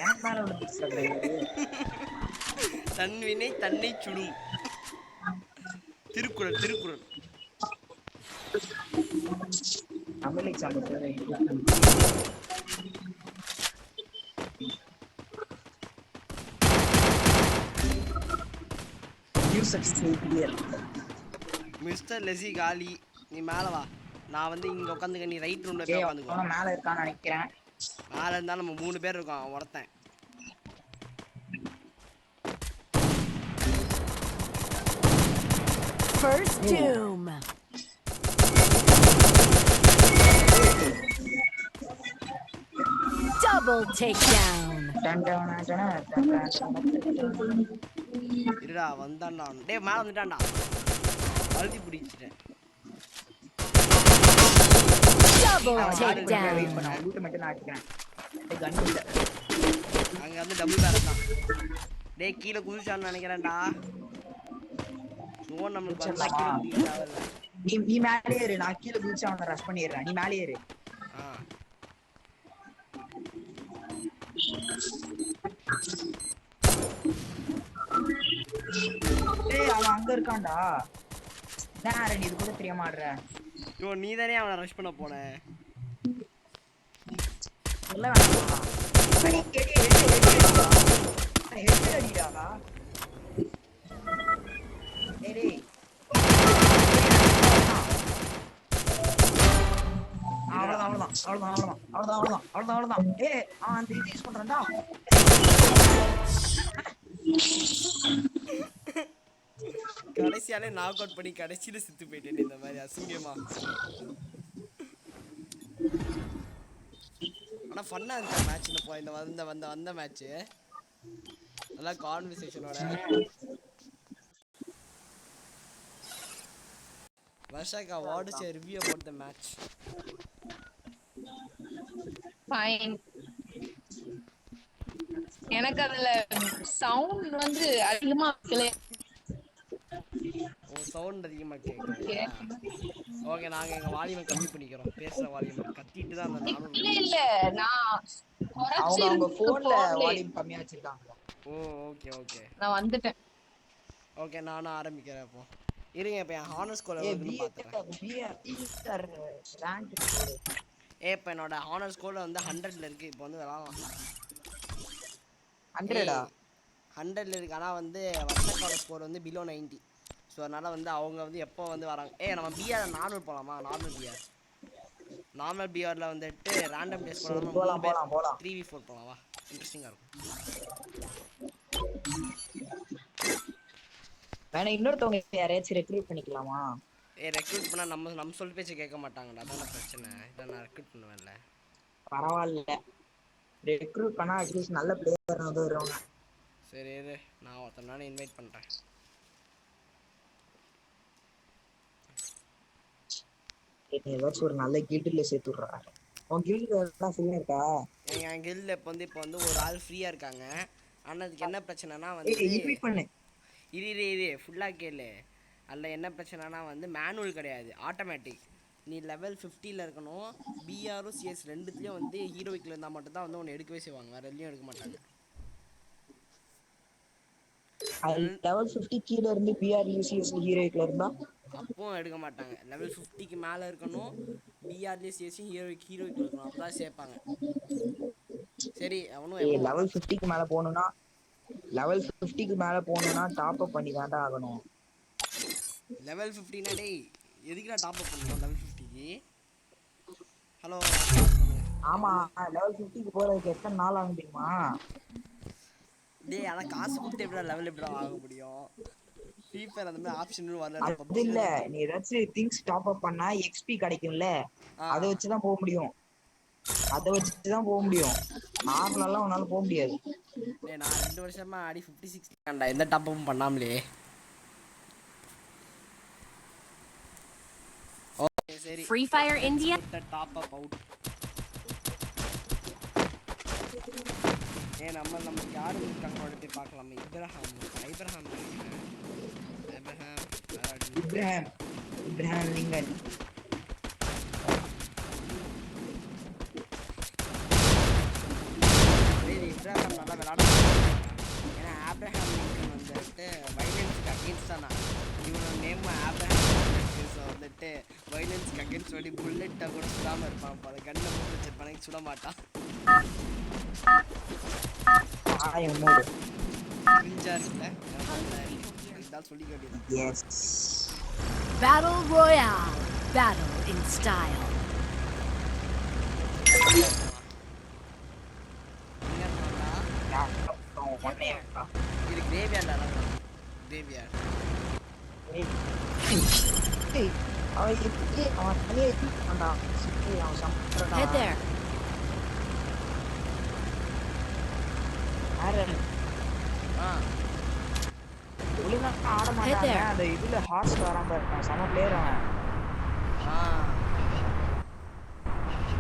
எனக்கு மேல விழுந்துச்சு. தன்வினை தன்னை சுடும். திருக்குறள் தமிழ் எக்ஸாம் மிஸ்டர் லெஸி காலி. நீ மேல வா. நான் வந்து இங்க உட்காந்துக்க. நீ ரைட் ரூம்ல போய் உட்காந்துக்கோ. மேல இருக்கான்னு நினைக்கிறேன். மேல இருந்தா நம்ம 3 பேர் இருக்கோம். அவன் ஒருத்தன். First doom. Double takedown. இருடா வந்தான்டா. டேய் மேல வந்துட்டான்டா. அழுத்தி பிடிச்சிட்டேன். Double takedown. அங்க வந்து டபுள் பேரட் தான். டேய் கீழ குதிச்சான்னு நினைக்கிறேன்டா. சோ நமக்கு வந்தா கீழ குதிச்சாவல. நீ மேலே ஏறு. நான் கீழ குதிச்சு அவனை ரஷ் பண்ணிடுறேன். நீ மேலே ஏறு. டேய் அவன் அங்க இருக்கான்டா. நான் நீ இது கூட தெரிய மாட்ற. யோ நீ தானே அவனை ரஷ் பண்ண போன. இல்ல வேணாம். அடி கேடி ஹெட் அடிடா. டேய் அவ்வளவுதான். ஏய் அவன் அந்த இது யூஸ் பண்றான்டா. கடைசியாலே நாக் அவுட் பண்ணி கடைசியில செத்து போயிட்டேன். இந்த மாதிரி அசிங்கமா. ஆனா ஃபன்னா இருந்துச்சு மேட்ச். இந்த வந்த மேட்ச் நல்லா கான்வர்சேஷனோட. Vashaka, what is your review about the match? Fine. எனக்கு அதுல சவுண்ட் வந்து அதிகமா கேக்கல. ஓ சவுண்ட் அதிகமா கேக்குது. ஓகே நாங்க எங்க வால்யூம் கம்மி பண்ணிக்கிறோம். பேசுற வால்யூம் கத்திட்டு தான் அந்த நானும். இல்ல நான் அவங்க போன்ல வால்யூம் கம்மியா வச்சிருக்காங்க. ஓ ஓகே நான் வந்துட்டேன். ஓகே நானும் ஆரம்பிக்கிறேன் அப்போ. இருங்க இப்ப என் ஹானர் ஸ்கோர் வந்து பாத்துறேன். இப்ப என்னோட ஹானர் ஸ்கோர் வந்து 100ல இருக்கு. இப்போ வந்து விளையாடலாம். 100டா 100ல இருக்கு. ஆனா வந்து வர்ஷக்கான ஸ்கோர் வந்து பிலோ 90. ஸோ அதனால வந்து அவங்க வந்து எப்போ வந்து வராங்க. நம்ம பிஆர் நார்மல் போலாமா? நார்மல் பிஆர்ல வந்துட்டு ரேண்டம் டேஸ் போலாம். 3v4 போலாமா? இன்ட்ரெஸ்டிங்கா இருக்கும். வேணா இன்னொருத்தவங்க யாரையாச்சும் ரெக்ரூட் பண்ணிக்கலாமா? ரெக்ரூட் பண்ணால் நம்ம சொல்லி பேச்சு கேட்க மாட்டாங்கடா, அதான பிரச்சனை. இதான் நான் ரெக்ரூட் பண்ணுவேன்ல. பரவாயில்ல, ரெக்ரூட் பண்ணா அட்லீஸ்ட் நல்ல பிளேயர் வந்து வருவாங்க. சரி இரு, நான் ஒருத்தர் நானே இன்வைட் பண்ணுறேன். ஏதாச்சும் ஒரு நல்ல கில்டில் சேர்த்து விட்றாரு. உன் கில்டு எல்லாம் ஃப்ரீயா இருக்கா? என் கில்டில் இப்போ வந்து ஒரு ஆள் ஃப்ரீயாக இருக்காங்க. ஆனால் அதுக்கு என்ன பிரச்சனைனா வந்து இன்வைட் பண்ணு. இரு ஃபுல்லாக கேளு. அதில் என்ன பிரச்சனைனா வந்து மேனுவல் கிடையாது, ஆட்டோமேட்டிக். நீ லெவல் 50 இருக்கணும். பிஆரும் சிஎஸ் ரெண்டுத்துலேயும் வந்து ஹீரோயிக்கில் இருந்தால் மட்டும்தான் வந்து உன்னை எடுக்கவே செய்வாங்க, வேறு எதுலையும் எடுக்க மாட்டாங்க. லெவல் 50 கீழ இருந்து பிஆர் யூசிஎஸ் ஹீரோயிக்ல இருந்தா அப்பவும் எடுக்க மாட்டாங்க. லெவல் 50க்கு மேலே இருக்கணும், பிஆர்லேயும் சிஎஸ்சியும் ஹீரோயிக்கில் இருக்கணும், அப்போ தான் சேர்ப்பாங்க. சரி எவனும் லெவல் 50க்கு மேலே போகணும்னா டாப் அப் பண்ணி தாண்டா ஆகணும். லெவல் 50னா டேய் எதுக்குடா டாப் அப் பண்ணணும் லெவல் 50க்கு? ஹலோ. ஆமா, லெவல் 50க்கு போறதுக்கு எத்தனை நாள் ஆகும் தெரியுமா? டேய் ஆனால் காசு கொடுத்து எப்படிடா லெவல் எப்படிடா ஆக முடியும்? ஃப்ரீ ஃபயர் அந்த மாதிரி ஆப்ஷன் வரல. அது இல்ல, நீ ஏதாச்சும் திங்ஸ் டாப் அப் பண்ணா எக்ஸ்பி கிடைக்கும்ல, அதை வச்சுதான் போக முடியும். நார்மலெல்லாம் உன்னால போக முடியாது. டேய் நான் 2 வருஷமா ஆடி 56 கண்டா, எந்த டாப் அப்பும் பண்ணாமலே. ஓகே சரி, Free Fire India. Top up out. நமக்கு யாரு இருக்காங்க போய் பார்க்கலாம். இப்ராஹிம் லிங்கன். இப்ராஹிம் நல்லா விளையாடுவாங்க. ஏன்னா ஆப்ரஹாம் லிங்கன் வந்துட்டு வைலன்ஸ்க்கு அகேன்ஸ்ட் தானா, இவனோட நேம் ஆப்ரஹாம் வந்துட்டு வைலன்ஸ்க்கு அகேன்ஸ்ட் சொல்லி புல்லெட்டை கூட சுடாமல் இருப்பான். போல கண்ணை மட்டும் வச்சிருப்பானே, சுட மாட்டான். Battle Royale. Battle in style. இது கிரேவியார்டா, கிரேவியார்ட். Head there. ஆட மாட்டாங்க. அந்த இதுல ஹார்ஸ் வராம இருக்கான், சம பிளேயர் அவன்.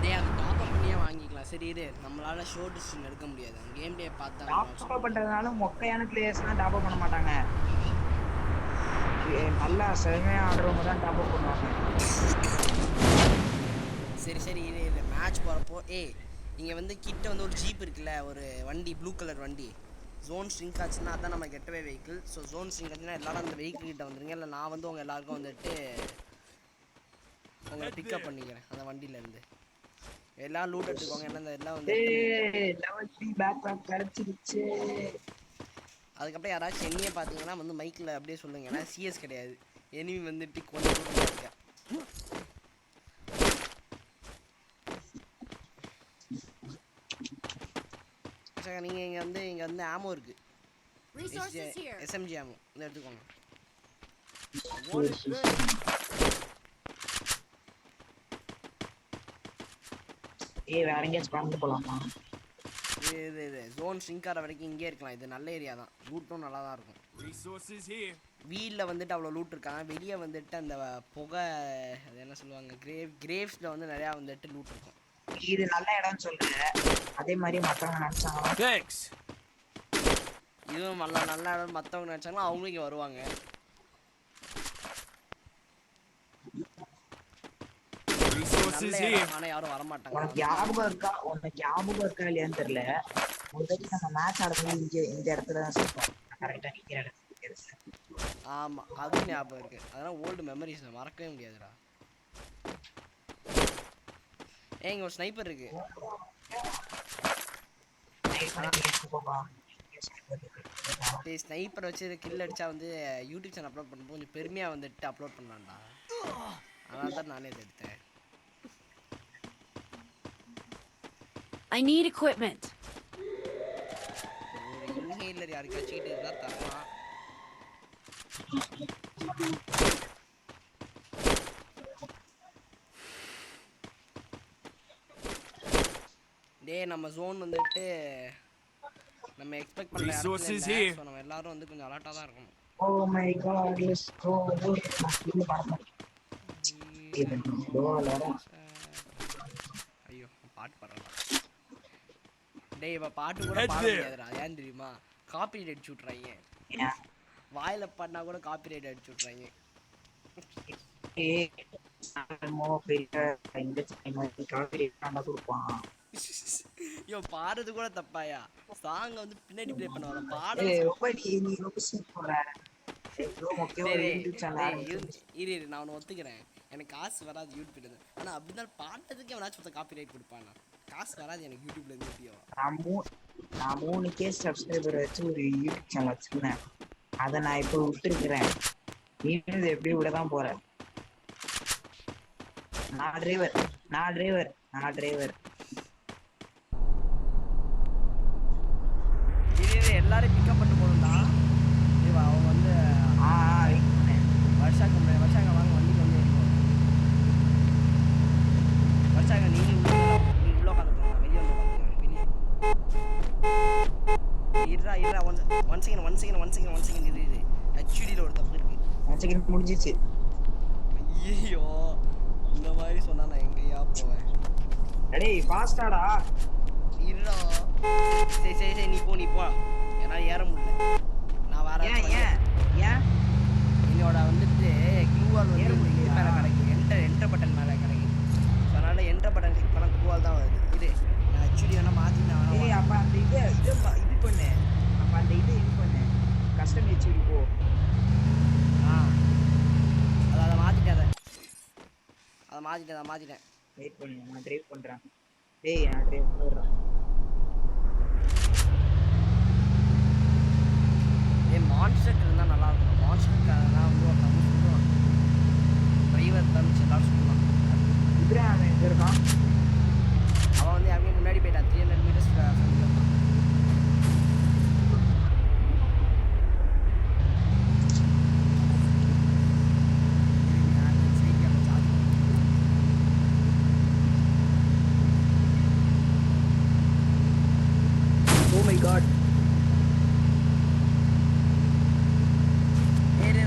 டேய் அது டாப் அப் பண்ணியே வாங்கிக்கலாம். சரி இது நம்மளால ஷோ டிஸ்ட்ரிக்ட் எடுக்க முடியாது, கேம் டே பார்த்தா. டாப் அப் பண்றதுனால மொக்கையான பிளேயர்ஸ்லாம் டாப் அப் பண்ண மாட்டாங்க. நல்லா செமையா ஆடுறவங்க தான் டாப் அப் பண்ணுவாங்க. சரி இது மேட்ச் போறப்போ இங்கே வந்து கிட்ட வந்து ஒரு ஜீப் இருக்குல்ல, ஒரு வண்டி, ப்ளூ கலர் வண்டி. ஜோன் ஸ்ட்ரிங்க் ஆச்சுன்னா அதான் நம்ம கெட்டவே வெஹிக்கிள். ஸோ ஜோன் ஸ்ட்ரிங்க் ஆச்சுன்னா எல்லாரும் அந்த வெஹிக்கிள் கிட்ட வந்துருங்க, இல்லை நான் வந்து உங்கள் எல்லாருக்கும் வந்துட்டு உங்களை பிக்கப் பண்ணிக்கிறேன் அந்த வண்டியிலேருந்து. எல்லாம் லூட் எடுத்துக்கோங்க. என்ன எல்லாம் வந்து அதுக்கப்புறம் யாராச்சும் எண்ணியை பார்த்தீங்கன்னா வந்து மைக்கில் அப்படியே சொல்லுங்க, ஏன்னா சிஎஸ் கிடையாது, எனிமி வந்துட்டு கொஞ்சம் இருக்கேன். நீங்கள் இங்கே வந்து ஆமோ இருக்குது, எஸ்எம்ஜி ஆமோ, இதை எடுத்துக்கோங்க. வேற எங்கேயாச்சும் பறந்து போலாமா? இது ஜோன் ஸ்ட்ரிங்க் ஆகிற வரைக்கும் இங்கே இருக்கலாம். இது நல்ல ஏரியா தான், லூட்டும் நல்லா தான் இருக்கும். வீலில் வந்துட்டு அவ்வளோ லூட் இருக்காங்க. வெளியே வந்துட்டு அந்த புகை, அது என்ன சொல்லுவாங்க, கிரேவ்ஸில் வந்து நிறையா வந்துட்டு லூட் இருக்கும். இது நல்ல இடம்னு சொல்ற, அதே மாதிரி மற்றவங்க நினைச்சாங்க இதுவும் நல்ல இடம் மற்றவங்க நினைச்சாங்கன்னா அவங்களும் இங்கே வருவாங்க. ஆனா யாரும் வர மாட்டாங்க. உனக்கு ஞாபகம் இருக்கா இல்லையான்னு தெரியல, ஒரு தடவை நம்ம மேட்ச் ஆடும்போது இந்த இடத்துல தான் சேர்ப்போம். கரெக்டா நிக்கிற இடத்துல. ஆமா, அது ஞாபகம் இருக்கு. அதெல்லாம் ஓல்டு மெமரிஸ், மறக்கவே முடியாதுடா. இங்க ஒரு ஸ்னைப்பர் இருக்கு. ஸ்னைப்பர் வச்சு கில் அடிச்சா வந்து யூடியூப் சேனல் அப்லோட் பண்ணும்போது கொஞ்சம் பெருமையா வந்துட்டு அப்லோட் பண்ணலாம்டா, அதனால தான் நானே இதை எடுத்தேன். I need equipment. ஒரு இன்ஹேலர் யாருக்காச்சும் இருந்தா தரலாம். டேய் நம்ம ஜோன் வந்துட்டு நம்ம எக்ஸ்பெக்ட் பண்ற இடத்துல இல்ல. சோ நம்ம எல்லாரும் வந்து கொஞ்சம் அலர்ட்டா தான் இருக்கணும். Oh my God let's go. ஐயோ பாட்டு பாடுறா. டேய் இப்ப பாட்டு கூட பாட முடியாதுடா. ஏன் தெரியுமா? காப்பிரைட் அடிச்சு விட்றாங்க. வாயில பண்ணா கூட காப்பிரைட் அடிச்சு விட்றாங்க. ஐயோ பாடுறது கூட தப்பாயா? சாங் வந்து பின்னாடி ப்ளே பண்ணுவாங்க. பாடுறது இரு நான் ஒன்று ஒத்துக்கிறேன். எனக்கு காசு வராது யூடியூப்ல இருந்து. ஆனா அப்படிதான் பாட்டதுக்கு எவனாச்சும் ஒருத்தன் காப்பிரைட் கொடுப்பானா? காசு வராது எனக்கு யூடியூப்ல இருந்து. எப்படியோ நான் 3K சப்ஸ்கிரைபர் வச்சு ஒரு யூடியூப் சேனல் வச்சிருந்தேன். அதை நான் இப்போ விட்டுருக்கிறேன். நீங்க எப்படி விட தான் போறேன். நான் டிரைவர். எல்லாரும் பிக்கப் பண்ணி போகணும்டா. அவங்க வந்து வருஷாங்க வாங்க வண்டிக்கு வந்து இருக்கும். வருஷாங்க நீ உள்ள உட்காந்துருக்கோம். வெளியே வந்து உட்காந்துருக்கேன். வெளியே இருடா ஒன் செகண்ட் இரு. ஹெச்டியில் ஒரு தப்பு இருக்கு. 1 செகண்ட் முடிஞ்சிச்சு. ஐயோ இந்த மாதிரி சொன்னா நான் எங்கேயா போவேன்? டேய் ஃபாஸ்டாடா. இருடா. சரி நீ போ. என்னால் ஏற முடியல. நான் வேற ஏன் என்னோட வந்துட்டு கியூஆர் வந்து இது மேலே கிடைக்கும். என்டர் பட்டன் மேலே கிடைக்கும். ஸோ அதனால் என்டர் பட்டன் கிளிக் பண்ணால் கியூஆர் தான் வருது. இது நான் ஆக்சுவலி வேணால் மாற்றினேன். அப்போ அந்த இது பண்ணு. அப்போ அந்த இது பண்ணு. கஸ்டம் ஹெச்டி போ. அதை மாற்றிட்டேன். வெயிட் பண்ணு, நான் டிரைவ் பண்ணுறேன். டேய் நான் டிரைவ் பண்ணுறேன். மான்ஸ்டர் இருந்தால் நல்லா இருக்கும். மான்ஸ்டருக்கு அதெல்லாம் வந்து ஒரு தமிழ் சொல்லுவாங்க. டிரைவர் தமிழ் எல்லாரும் சொல்லலாம். இப்ராஹிம் அவன் எங்கே இருக்கான்? அவன் வந்து அவங்க முன்னாடி போயிட்டான். 300 மீட்டர்ஸ் ஃப்ரெண்டில் இருக்கான். Oh my God.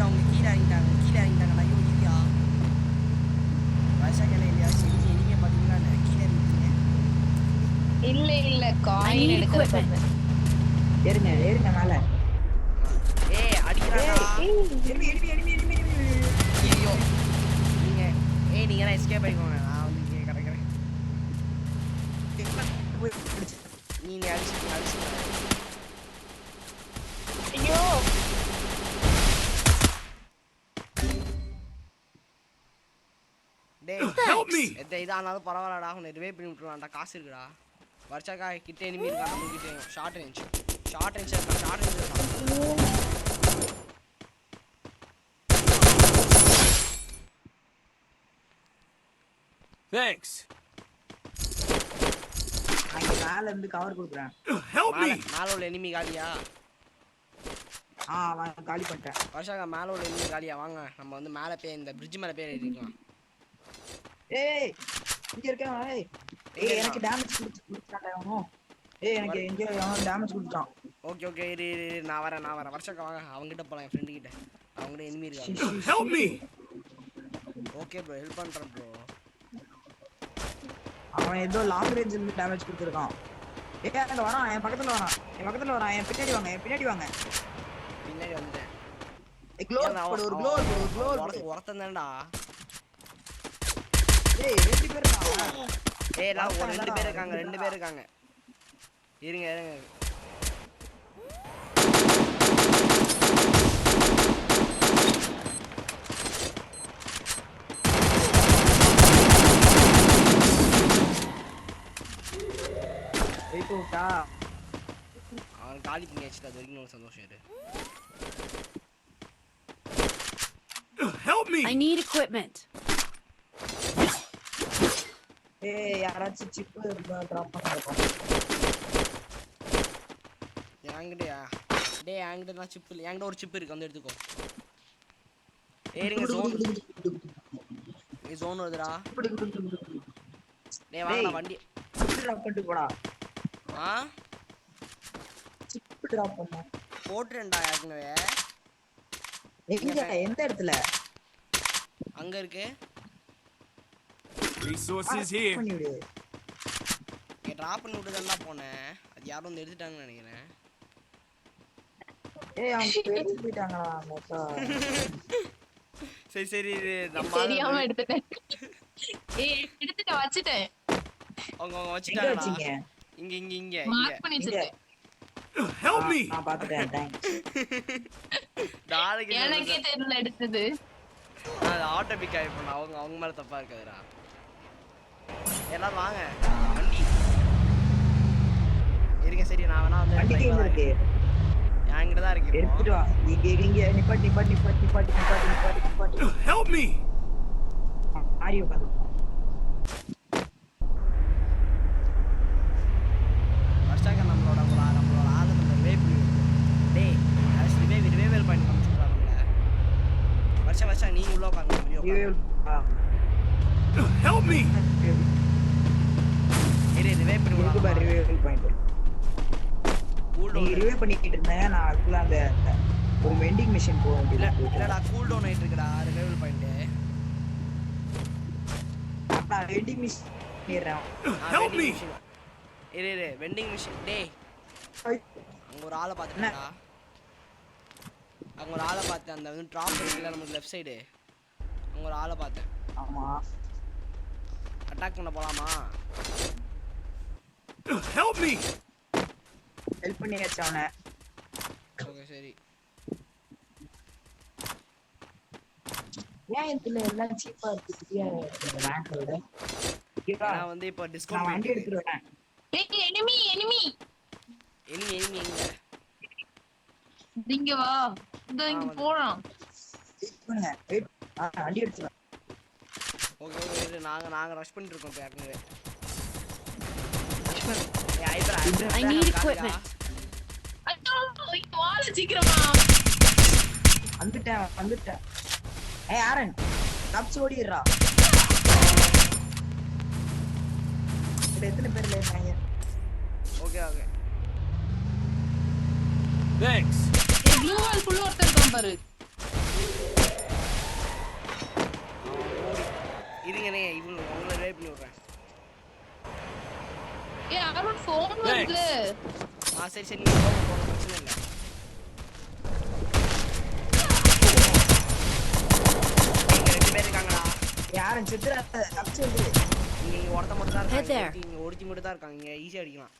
அவங்க கீழே இறங்கிட்டாங்கண்ணா. ஐயோ இல்லையா வருஷாக்கல இல்லையா? சரி நீங்கள் பார்த்தீங்கன்னா கீழே இருக்கீங்க. இல்ல காயின் எடுக்க ஏறுங்க மேல. அடிக்கிறாங்க. எனிமி. ஐயோ நீங்கள் எஸ்கேப் ஆகிக்கோங்க. நான் வந்து இங்கே கிடக்கிறேன். நீ அடிச்சு ஐயோ இதானாலும் பரவாயில்லடா. உன்னை ரிவே பண்ணி விட்டுருவான்டா. காசு இருக்குடா. வருஷாக்கா கிட்ட எனிமி இருக்கா? நம்ம கிட்டே ஷார்ட் ரேஞ்ச் Thanks. அங்க மேல இருந்து கவர் கொடுக்குறேன். மேல உள்ள எனிமி காலியா? நான் காலி பண்ணிட்டேன். வருஷாக்கா மேல உள்ள எனிமி காலியா? வாங்க நம்ம வந்து மேலே போய் இந்த பிரிட்ஜ் மேலே போய் ஏறிக்கலாம். ஏய் இங்க இருக்கேன். ஏய் எனக்கு டேமேஜ் கொடுத்துட்டான். எனக்கு இங்க டேமேஜ் கொடுத்துட்டான். ஓகே இரு நான் வரேன். வருஷாக்கா வாங்க அவங்ககிட்ட போலாம். என் ஃப்ரெண்டு கிட்ட அவங்ககிட்ட எனிமி இருக்காங்க. Help me. Okay bro help பண்றேன் ப்ரோ. அவன் ஏதோ லாங் ரேஞ்சில இருந்து டேமேஜ் கொடுத்துருக்கான். அங்க வரான். என் பக்கத்துல வரான். என் பின்னாடி வாங்க. பின்னாடி வந்துட்டேன். ஒரு க்ளோ ஒருத்தன் தான்டா. ஏய் 2 பேர் இருக்காங்க. எல்லாம் ஒரு 2 பேர் இருக்காங்க. இருங்க அவன் காலி பண்ணி வச்சுட்டு அது வரைக்கும் ஒரு சந்தோஷம் இரு. Help me. I need equipment. யாராச்சும் சிப் டிராப் பண்ணுங்க. என்கிட்டயா? டேய் என்கிட்ட நான் சிப் இல்லை. என்கிட்ட ஒரு சிப் இருக்கு. வந்து எடுத்துக்கோ. ஏறிங்க ஜோன் வருதுடா. டேய் வாங்க வண்டி டிராப் பண்ணிட்டு போடா. ஆ சிப் டிராப் பண்ண போட்டுறேன்டா ஏற்கனவே. எங்க எந்த இடத்துல அங்க இருக்கு. Resources here. பண்ணிவிடு. டிராப் பண்ணி விட்டு தான் போனேன். அது யாரும் வந்து எடுத்துட்டாங்கன்னு நினைக்கிறேன். ஏய் அவங்க எடுத்து போயிட்டாங்களா மொத்தா. சரி சரி நம்ம தெரியாம எடுத்துட்டேன். ஏய் எடுத்துட்டு வச்சிட்டேன். அவங்க எங்க வச்சிட்டாங்களா? வச்சீங்க? இங்க இங்க இங்க மார்க் பண்ணி வச்சிட்டேன். Help me. நான் பாத்துட்டேன். தேங்க்ஸ். நாளைக்கு எனக்கே தெரியல எடுத்தது. அது ஆட்டோ பிக் ஆகி பண்ண அவங்க மேல தப்பா இருக்காதுடா. எல்லாரும் வாங்க வண்டி இருங்க. சரி நான் வேணா வந்து வண்டி எங்க இருக்கு? என்கிட்ட தான் இருக்கு. எடுத்துட்டு வா. இங்க நிப்பாட்டி. Help me. ஆரியோ பாத்து. வருஷாக்க நம்மளோட ஆளுங்க ரிவைவ் பண்ணி டேய் ரிவைவல் பண்ணி காமிச்சுறாங்க. வருஷா நீ உள்ள உட்கார்ந்து வீடியோ Help me. ரிவைவ் பண்ணி இருக்கு பாரு ரிவைவல் பாயிண்ட். கூல் நீ டவுன் ரிவைவ் பண்ணிட்டு இருந்தேன். நான் அதுக்குள்ள அந்த ஒரு வெண்டிங் மிஷின் போக வேண்டியது. இல்லடா கூல் டவுன் ஆயிட்டு இருக்குடா ரிவைவல் பாயிண்ட். அப்பா வெண்டிங் மிஷின் ஏறறேன். Help me. இரு வெண்டிங் மிஷின் டேய் அங்க ஒரு ஆளை பாத்துட்டா. அங்க ஒரு ஆளை பார்த்தேன். அந்த வந்து டிராப் இருக்குல்ல நமக்கு லெஃப்ட் சைடு. அங்க ஒரு ஆளை பார்த்தேன். ஆமா. அட்டாக் பண்ண போலாமா? Help me. ஹெல்ப் பண்ணியாச்சு அவனை. ஓகே சரி. ஏன் இதுல எல்லாம் சீப்பா இருக்கு ரேங்கோட? நான் வந்து இப்போ நான் டிஸ்கவுண்ட் வண்டி எடுத்துட்டு வரேன். ஏய் எனிமி எனிமி எங்க இங்க வா. இங்க போறோம். வெயிட் பண்ணுங்க. வெயிட். வண்டி எடுத்துட்டு வரேன். ஓகே இது நாங்க ரஷ் பண்ணிட்டு இருக்கோம் இப்போ ஏற்கனவே. ஏய் ஐப்ரா I need equipment. ஐயோ இங்க வாழ சீக்கிரமா. வந்துட்டேன். ஏய் ஆரன் தப்பிச்சு ஓடிடுறா. இது எத்தனை பேர்ல இருக்காங்க? Okay Thanks. ப்ளூ வால் ஃபுல் ஒருத்தர் இருக்கான் பாரு. இருங்கனே இவங்க உங்களை ரிவைவ் பண்ணி விடுறேன். ஏய் அருண் ஃபோன் வருது. சரி நீங்க போங்க பிரச்சனை இல்லை. இங்க 2 பேர் இருக்காங்கடா. யாரும் செத்துறா தப்பிச்சு வந்து. இங்க ஒருத்த மட்டும் தான் Head இருக்காங்க. there. இங்க ஒருத்தி மட்டும் தான் இருக்காங்க. இங்க ஈஸியா அடிக்கலாம்.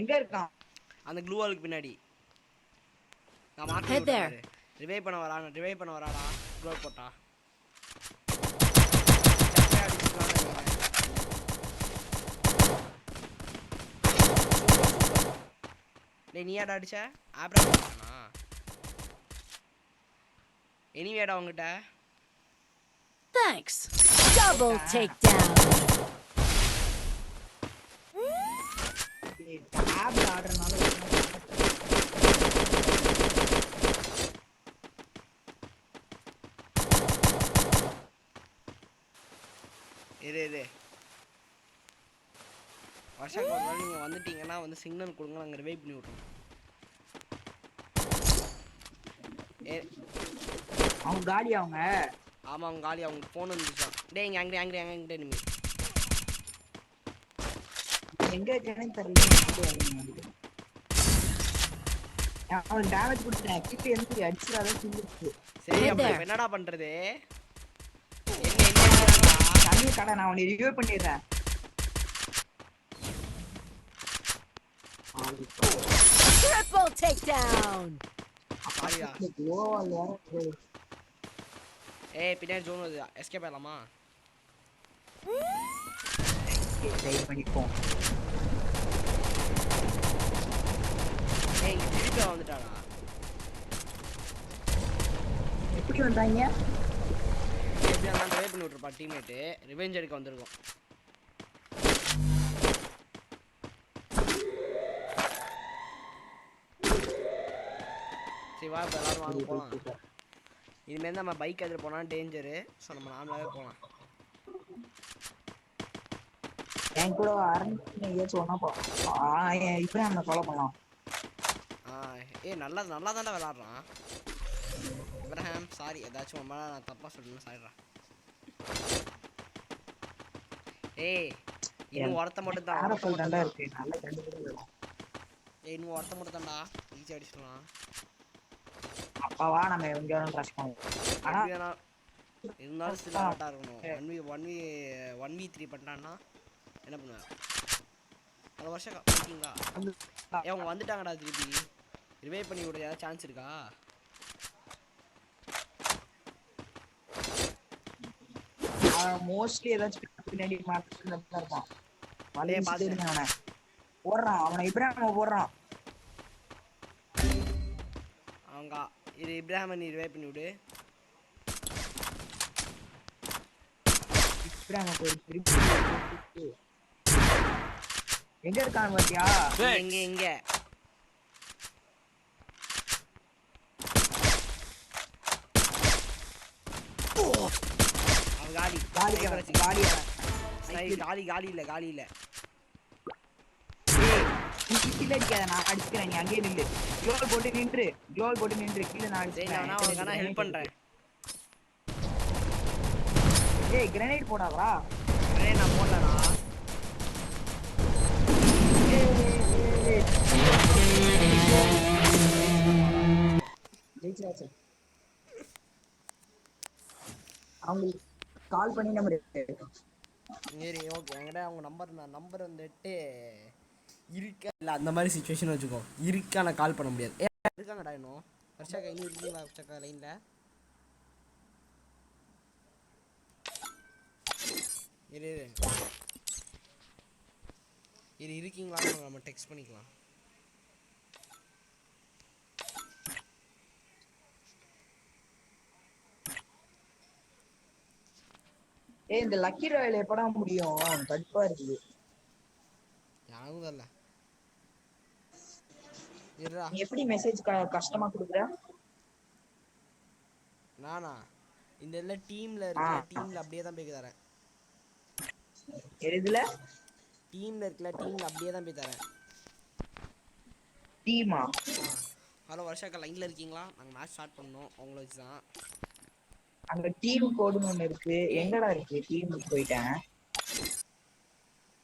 எங்க இருக்கான்? அந்த க்ளூ வாலுக்கு பின்னாடி. நான் மார்க் Head there. பண்ணி ரிவைவ் பண்ண வராடா. க்ளூ போட்டா. டேய் நீ யாரா அடிச்ச? ஆப்ரா பண்ணா. எனிவேடா உங்ககிட்ட. Thanks. Double takedown. டேப் ஆடுறனால இரு வருஷாக்கு ஒரு நாள் நீங்கள் வந்துட்டீங்கன்னா வந்து சிக்னல் கொடுங்க. நாங்கள் ரிவைவ் பண்ணி விட்றோம். அவங்க காலி அவங்க. ஆமாம் அவங்க காலி. அவங்க ஃபோன் வந்துச்சான். டேய் இங்கே அங்கிட்ட இனிமே எங்க இருக்கேன்னு தெரியல. அவன் டேமேஜ் கொடுத்துட்டேன். கிட்ட இருந்து அடிச்சுறாத சிந்துச்சு. சரி அப்ப என்னடா பண்றது? என்ன தண்ணி கடை நான் உன்னை ரிவ்யூ பண்ணிடுறேன். Triple takedown. சாரிடா. ஏய் பின்னாடி ஜோன் வருது. எஸ்கேப் ஆகலாமா? ட்ரை பண்ணிப்போம். ஏய் இங்க திருப்பி வந்துட்டாடா. எப்படி வந்தாங்க? எப்படியா நான் ட்ரை பண்ணி விட்டுருப்பா டீம்மேட்டு. ரிவெஞ்ச் எடுக்க வந்திருக்கோம். சரி வா இப்போ எல்லாரும் வாங்க போகலாம். இதுமாரி நம்ம பைக் எடுத்துகிட்டு போனால் டேஞ்சரு. ஸோ நம்ம நார்மலாகவே போகலாம். என் கூட அரண்மனை ஏதாச்சும் ஒன்னா இப்ராஹிம் ஃபாலோ பண்ணலாம். நல்லா நல்லா தானே விளாட்றான் இப்ராஹிம். சாரி ஏதாச்சும் ரொம்ப நான் தப்பாக சொல்லணும், சாரிடா. இன்னும் ஒருத்த மட்டும் தான், ஒருத்த மட்டும் தான் இருக்கு. நல்ல கண்டுபிடிச்சு. இன்னும் ஒருத்த மட்டும் தான்டா, ஈஸியாக அடிச்சிடலாம். அப்பாவா நம்ம எங்க வேணாலும் ரஷ் பண்ணுவோம். ஆனா இருந்தாலும் சில ஆட்டாக இருக்கணும். 1v3 பண்ணிட்டான்னா என்ன பண்ணுவேன்? பல வருஷம் இருக்கீங்களா? அவங்க வந்துட்டாங்கடா, திருப்பி ரிவைவ் பண்ணி விட ஏதாவது சான்ஸ் இருக்கா? மோஸ்ட்லி ஏதாச்சும் பின்னாடி மாட்டிட்டு இருப்பான். வலைய பாத்துட்டு அவனை போடுறான், அவனை இப்ராஹிம் போடுறான். அவங்க இது இப்ராஹிம் நீ ரிவைவ் பண்ணி விடு. எங்க இருக்கான் பாத்தியா? எங்க காலி இல்ல அடிக்காத, நான் அடிச்சுக்கிறேன். நீ அங்கேயே நில்லு. க்ளோவல் போட்டு நின்று கீழே நான் அடிச்சுக்கிறேன். ஹெல்ப் பண்றேன். கிரனேட் போடாதா? நான் போடலடா. அவங்களுக்கு கால் பண்ணி நம்பர் சரி ஓகே. என்கிட்ட அவங்க நம்பர் வந்துட்டு இருக்கா இல்லை, அந்த மாதிரி சுச்சுவேஷன் வச்சுக்கோ. இருக்கா, நான் கால் பண்ண முடியாது. இருக்காங்கடா இன்னும். வர்ஷாக்கா இன்னும் இருக்கீங்களா? வர்ஷாக்கா லைனில் இருக்கீங்களான்னு நம்ம டெக்ஸ்ட் பண்ணிக்கலாம். இந்த லக்கி ராயல் எப்படா முடியும்? கடுப்பா இருக்குது. யாரும் இல்ல. நீ எப்படி மெசேஜ் கஷ்டமா கொடுக்குற? நானா இந்த எல்லா டீம்ல இருக்க டீம்ல அப்படியே தான் போய் தரேன். எதுல? டீம்ல இருக்கல, டீம்ல அப்படியே தான் போய் தரேன். டீமா? ஹலோ வர்ஷாக்கா லைன்ல இருக்கீங்களா? நாங்க மேட்ச் ஸ்டார்ட் பண்ணோம் அவங்கள வச்சு தான். அங்க டீம் கோடுன்னு ஒன்று இருக்கு. எங்கடா இருக்கு? டீமுக்கு போயிட்டேன்.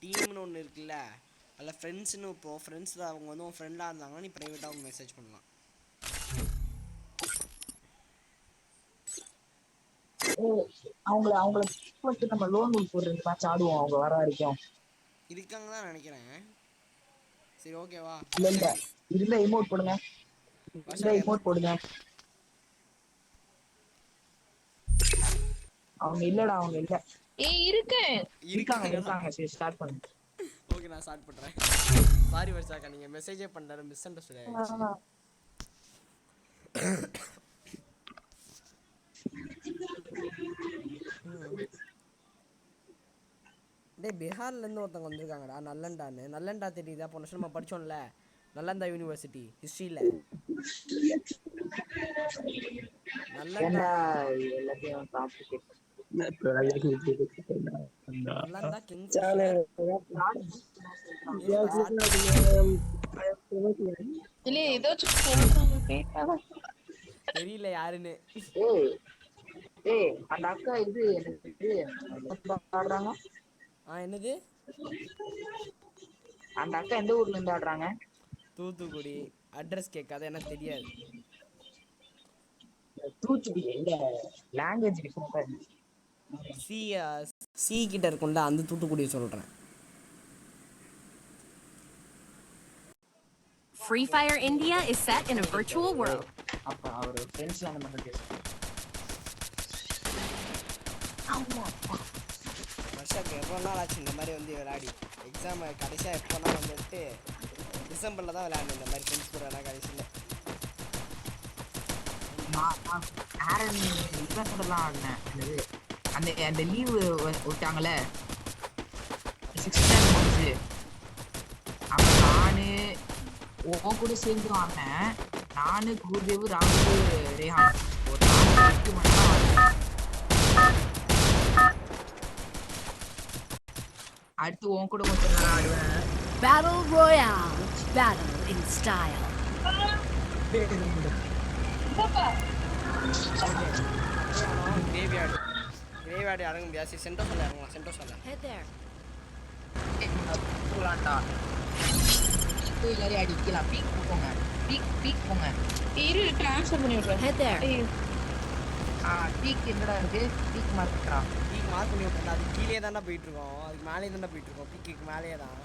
டீம்னு ஒன்று இருக்குல்ல, அதில் ஃப்ரெண்ட்ஸ்னு இப்போ ஃப்ரெண்ட்ஸில் அவங்க வந்து உன் ஃப்ரெண்டாக இருந்தாங்கன்னா நீ ப்ரைவேட்டாக அவங்க மெசேஜ் பண்ணலாம். அவங்கள நம்ம லோன் போடுறது மேட்ச் ஆடுவோம் அவங்க வர வரைக்கும். இருக்காங்க தான் நினைக்கிறேன். சரி ஓகேவா? இல்ல இருந்த இமோட் போடுங்க. இமோட் போடுங்க. அவங்க இல்லடா, அவங்க இல்ல. இருக்காங்க. சரி ஸ்டார்ட் பண்ணு. ஓகே நான் ஸ்டார்ட் பண்றேன். சாரி வர்ஷாக்கா, நீங்க மெசேஜே பண்ணல, மிஸ் அண்டர்ஸ்டாண்ட் ஆயிடுச்சு. டேய் பீகார்ல இருந்து ஒருத்தவங்க வந்திருக்காங்கடா, நல்லண்டான்னு. நல்லண்டா தெரியுதா? போன வருஷம் நம்ம படிச்சோம்ல, நல்லண்டா யூனிவர்சிட்டி ஹிஸ்டரியில. நல்லண்டா எல்லாத்தையும் சாப்பிட்டு நல்லண்டா கிங்ஸ் தெரியல யாருன்னு. அந்த அக்கா இது ஆடுறாங்க. என்னது? அந்த அக்கா எந்த ஊர்ல இருந்து ஆடுறாங்க? தூத்துக்குடி. அட்ரஸ் கேட்காத, எனக்கு தெரியாது. தூத்துக்குடி இல்ல, லாங்குவேஜ் டிஃபரெண்டா இருக்கு. சி கிட்ட இருக்கும்ல, அந்த தூத்துக்குடியை சொல்றேன். Free Fire India is set in a virtual world. அப்ப அவர் ஃப்ரெண்ட்ஸ்ல அந்த மாதிரி பேசுறாங்க. வருஷத்துக்கு எவ்வளோ நாள் ஆச்சு இந்த மாதிரி வந்து விளையாடி? எக்ஸாம் கடைசியாக எப்போ நாள் வந்துட்டு டிசம்பரில் தான் விளையாடணும் இந்த மாதிரி ஃப்ரெண்ட்ஸ் கூட. எல்லாம் கடைசியில் ஆடினேன். அந்த அந்த லீவு விட்டாங்களே 6 முடிச்சு, அப்ப நானு உன் கூட சேர்ந்து ஆடினேன். நானு குருதேவ், ராகுல், ரேஹான் ஒரு 4 மணி நேரம் அடுத்து உன் கூட கொஞ்சம் நேரம் ஆடுவேன். Battle Royale. Battle in style. Graveyard இறங்க முடியாது. சென்டோஸில் இறங்கலாம். சென்டோஸில் Head there. போலாம்டா. எல்லாரையும் அடிக்கலாம். பீக் போங்க. பீக் போங்க. இரு ட்ரான்ஸ்ஃபர் பண்ணி விடுறேன். Head there. பீக் எங்கடா இருக்கு? பீக் மார்க்கெட்டா? பீக் மார்க் பண்ணி விட்டா அது கீழே தானே போயிட்டு இருக்கோம். அதுக்கு மேலே தானே போயிட்டு இருக்கோம். பீக்கு மேலேயே தான்.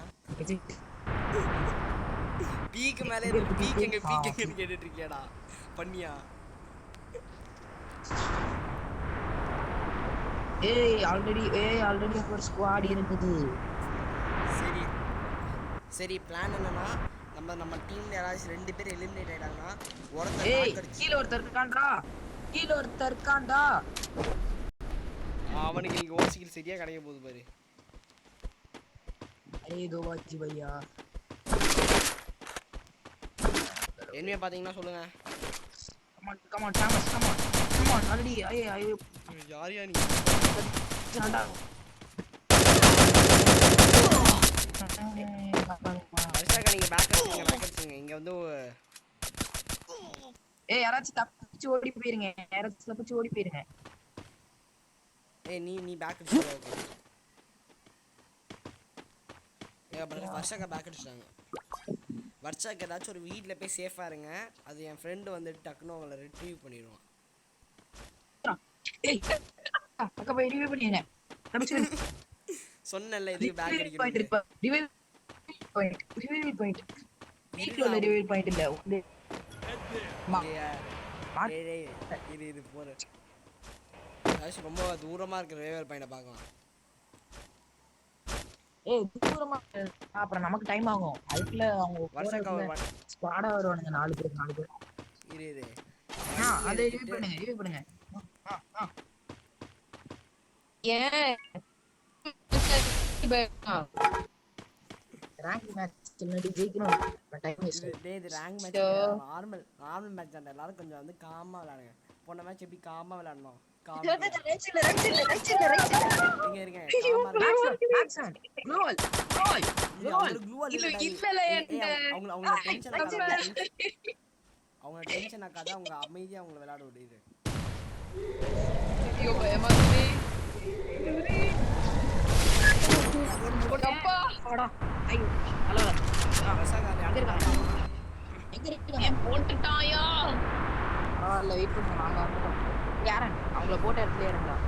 பீக்கு மேலே பீக் எங்கன்னு கேட்டுட்டு இருக்கியாடா பண்ணியா? ஆல்ரெடி ஒரு ஸ்குவாட் இருக்குது. சரி பிளான் என்னன்னா நம்ம டீம்ல யாராச்சும் 2 பேர் எலிமினேட் ஆயிட்டாங்கன்னா கீழ ஒருத்தர் இருக்கான்டா. அவனுக்கு இங்க ஓசிக்கில் சரியா கிடைக்க போகுது பாரு. தோவாச்சி பையா. என்னைய பாத்தீங்கன்னா சொல்லுங்க. Come on already. யாரியா நீ? வருஷாக்கா நீங்க பேக் அடிச்சீங்க. இங்க வந்து யாராச்சும் தப்பிச்சு ஓடி போயிருங்க. நீ பேக் அடிச்சியா? ஓகே வருஷாக்கா பேக் அடிச்சிட்டாங்க. வருஷாக்கு ஏதாச்சும் ஒரு வீட்டில் போய் சேஃபாக இருங்க. அது என் ஃப்ரெண்டு வந்து டக்குன்னு அவங்கள ரிட்ரீவ் பண்ணிடுவான். சொன்னல இதுக்கு பேக் அடிக்கணும். இது போற ரொம்ப தூரமா இருக்கிற ரிவைவல் பாயிண்ட பார்க்கலாம். தூரமா அப்புறம் நமக்கு டைம் ஆகும். அதுக்குள்ள அவங்க ஸ்குவாடா வருவானுங்க 4 பேர். இரு அதை ரிவைவ் பண்ணுங்க. ரேங்க் மேட்ச் முன்னாடி ஜெயிக்கணும். Time waste. இது ரேங்க் மேட்ச் நார்மல் மேட்ச் தான். எல்லாரும் கொஞ்சம் வந்து காமா விளையாடுங்க. போன மேட்ச் எப்படி காமா விளையாடணும்? காமா இருங்க. மேக்ஸன் க்ளோவல் அவங்க டென்ஷன் ஆகாத. அவங்க அமைதியா அவங்கள விளையாட விடுது. ஐயோ பயமா இருக்கு. அப்பா போடா. ஐயோ ஹலோ போட்டுட்டாயா? வெயிட் பண்ணுங்க. நாங்க வந்துட்டோம். யாரன் அவங்கள போட்ட இடத்துல இறங்கலாம்.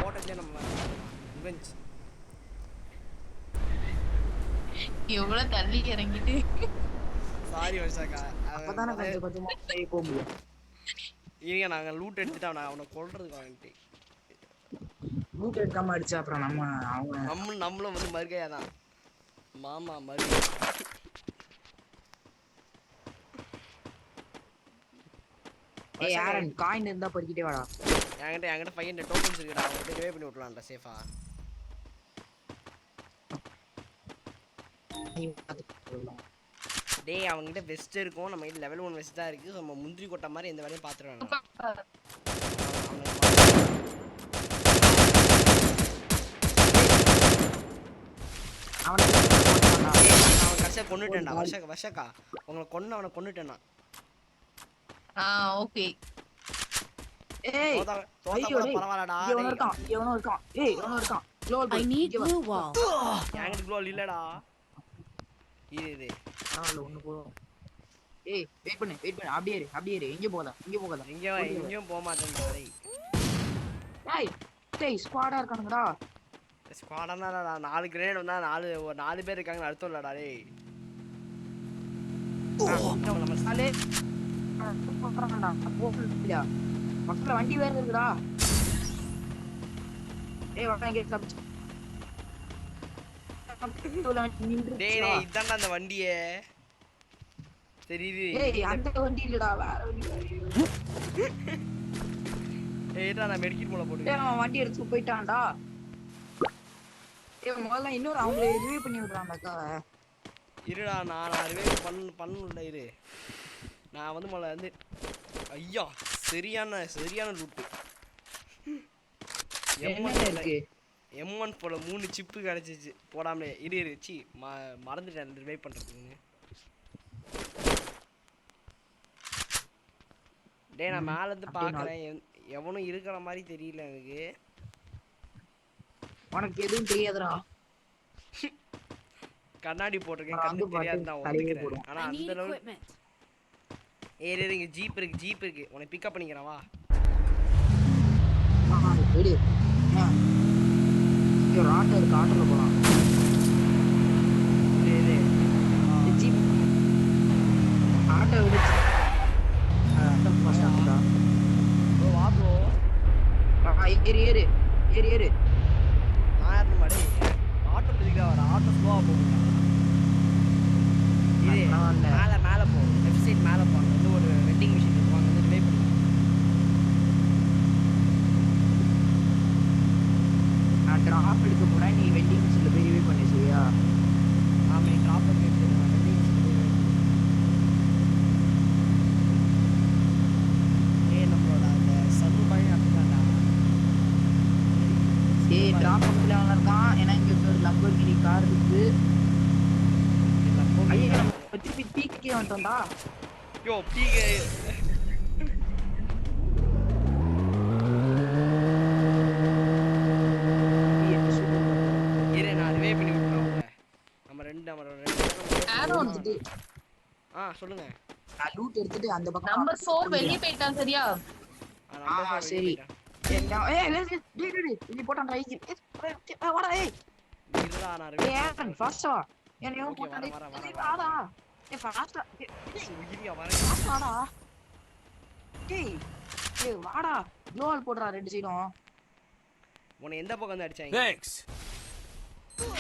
போட்டதே நம்ம ரிவெஞ்ச். எவ்வளவு தள்ளி இறங்கிட்டு. சாரி வருஷாக்கா. அப்பதானே கொஞ்சமா போக முடியும். இருங்க நாங்க லூட் எடுத்துட்டு அவனை கொல்றதுக்கு வாங்கிட்டு லூட் எடுக்காம அடிச்சா அப்புறம் நம்மளும் வந்து மறுகையா தான். மாமா மறுகை. யாரன் காயின் இருந்தா பொறுக்கிட்டே வாடா. என்கிட்ட 500 டோக்கன்ஸ் இருக்குடா. அவங்க போய் ரிவைவ் பண்ணி விடலாம்டா சேஃபா. டேய் அவங்ககிட்ட வெஸ்ட் இருக்கும். நம்ம கிட்ட லெவல் 1 வெஸ்ட் தான் இருக்கு. நம்ம முந்திரி கொட்டை மாதிரி எந்த வேலையும் பாத்துறாங்க. அவனை கடைசியா கொன்னுட்டேன்டா. வருஷாக்கா உங்களை அவனை கொன்னுட்டேன்னா. ஓகே. பரவாயில்லடா. இவனும் இருக்கான். இவனும் இருக்கான். I need glue wall. என்கிட்ட க்ளூ இல்லடா. இது ஒண்ணு போதும். வெயிட் பண்ணு. அப்படியே இரு. எங்க போகாத. எங்கேயும் போக மாட்டேன். ஸ்குவாடா இருக்கானுங்கடா. ஸ்குவாடானா 4 கிரேட் வந்தா 4 பேர் இருக்காங்க அர்த்தம் இல்லடா. டேய் நம்ம சாலே மக்கள் வண்டி வேற இருக்குடா. வாங்க தப்பிச்சு. டேய் இதான்டா அந்த வண்டியே. தெரியுது. அந்த வண்டி இல்லடா வேற வண்டி. ஏடா நான் மெடிக்கல் மூல போட்டு. அவன் வண்டி எடுத்து போயிட்டான்டா. முதல்ல இன்னொரு அவங்கள ரிவைவ் பண்ணி விடுறான்டா. இருடா நான் ரிவைவ் பண்ணல. இரு நான் வந்து முதல்ல வந்து ஐயா சரியான லூட்டு. என்ன இருக்கு? M1 போல 3 சிப்பு கிடைச்சிச்சு போடாமலே. இரு சி மறந்துட்டேன் ரிவைவ் பண்றதுக்கு. டேய் நான் மேல இருந்து பாக்குறேன், எவனும் இருக்கிற மாதிரி தெரியல எனக்கு. உனக்கு எதுவும் தெரியாதுடா. கண்ணாடி போட்டிருக்கேன், கண்ணு தெரியாது தான் ஒத்துக்கிறேன். ஆனா அந்த அளவுக்கு இங்க ஜீப் இருக்கு, உன்னை பிக்கப் பண்ணிக்கிறேன் வா. விடு ஒரு ஆட்டோ இருக்கு, ஆட்டோல போலாம். ஜீப் ஆட்டோ விடுச்சு. வா ப்ரோ. ஏறு நான் ஏறணும் மாடே. ஆட்டோ தெரியுதா வர, ஆட்டோ ஸ்லோவா போகுது. இது மேல போ, லெஃப்ட் சைடு மேல போ. அங்க வந்து ஒரு வெண்டிங் மிஷின் இருக்கு, அங்க வந்து ரிவைவ் பண்ணு. நான் டிராப் எடுக்க போறேன், நீ வெண்டிங் மிஷின்ல போய் ரிவைவ் பண்ணு சரியா? ஆமா டிராப் பண்ணி எடுத்துறேன், வெண்டிங் மிஷின் போய் ரிவைவ் பண்ணு. நம்மளோட அந்த சன்னு பையன் அப்படிதான்டா. டிராப் பண்ணல இருக்கான். ஏன்னா இங்க ஒரு லம்போர்கினி கார் இருக்கு. ஐயா நம்ம திருப்பி பீக்கே வந்துட்டோம்டா. யோ பீக்கே இரு, நான் ரிவைவ் பண்ணி விட்டுறேன் உங்களை. நம்ம ரெண்டு யாரோ வந்துட்டு. சொல்லுங்க. நான் லூட் எடுத்துட்டு அந்த பக்கம் நம்பர் 4 வெளிய போயிட்டான் சரியா? சரி. நீ போட்டான் ரைட். வாடா ஏய். இருடா நான் ரிவைவ் ஏன் ஃபாஸ்டா? என்ன போட்டான்? வாடா. ஃபாஸ்டா. உயிரியா வரேன். வாடா. டேய் வாடா. க்ளோவால் போடுறா ரெண்டு சைடும். உன்னை எந்த பக்கம் வந்து அடிச்சாங்க? Thanks.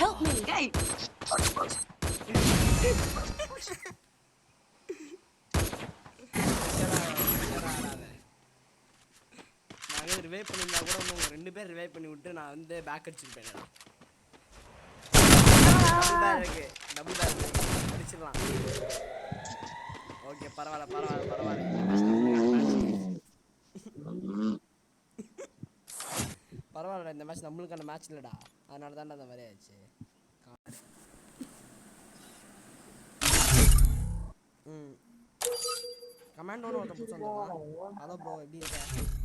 Help me. டேய் நாங்கள் ரிவைவ் பண்ணியிருந்தா கூட உங்க 2 பேர் ரிவைவ் பண்ணி விட்டு நான் வந்து பேக் அடிச்சிருப்பேன். டபுள் பேக் அடிச்சிடலாம். ஓகே பரவாயில்ல. பரவாயில்லடா, இந்த மேட்ச் நம்மளுக்கான மேட்ச் இல்லடா, அதனால தான்டா அந்த மாதிரி ஆயிடுச்சு. கமாண்டோன்னு ஒருத்தன் புதுசாக வந்துருக்கான். ஹலோ ப்ரோ, எப்படி இருக்க?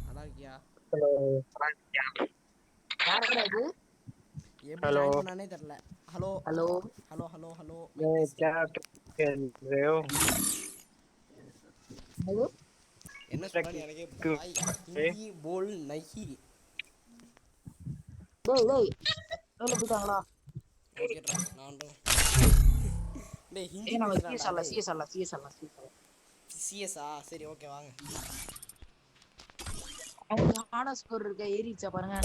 நல்லா இருக்கியா? எப்படி ஜாயின் பண்ணானே தெரியல. ஹலோ என்ன சொல்றானே எனக்கே ஹிந்தி போல் நஹி. டேய் வெளிய போய்ட்டாங்களா? ஓகேடா நான் டேய் ஹிந்தி நம்ம பேசுறான்டா. சிஎஸ் சரி ஓகே வாங்க. அவங்க ஹார்ட் ஸ்கோர் இருக்க ஏறிச்சா பாருங்க.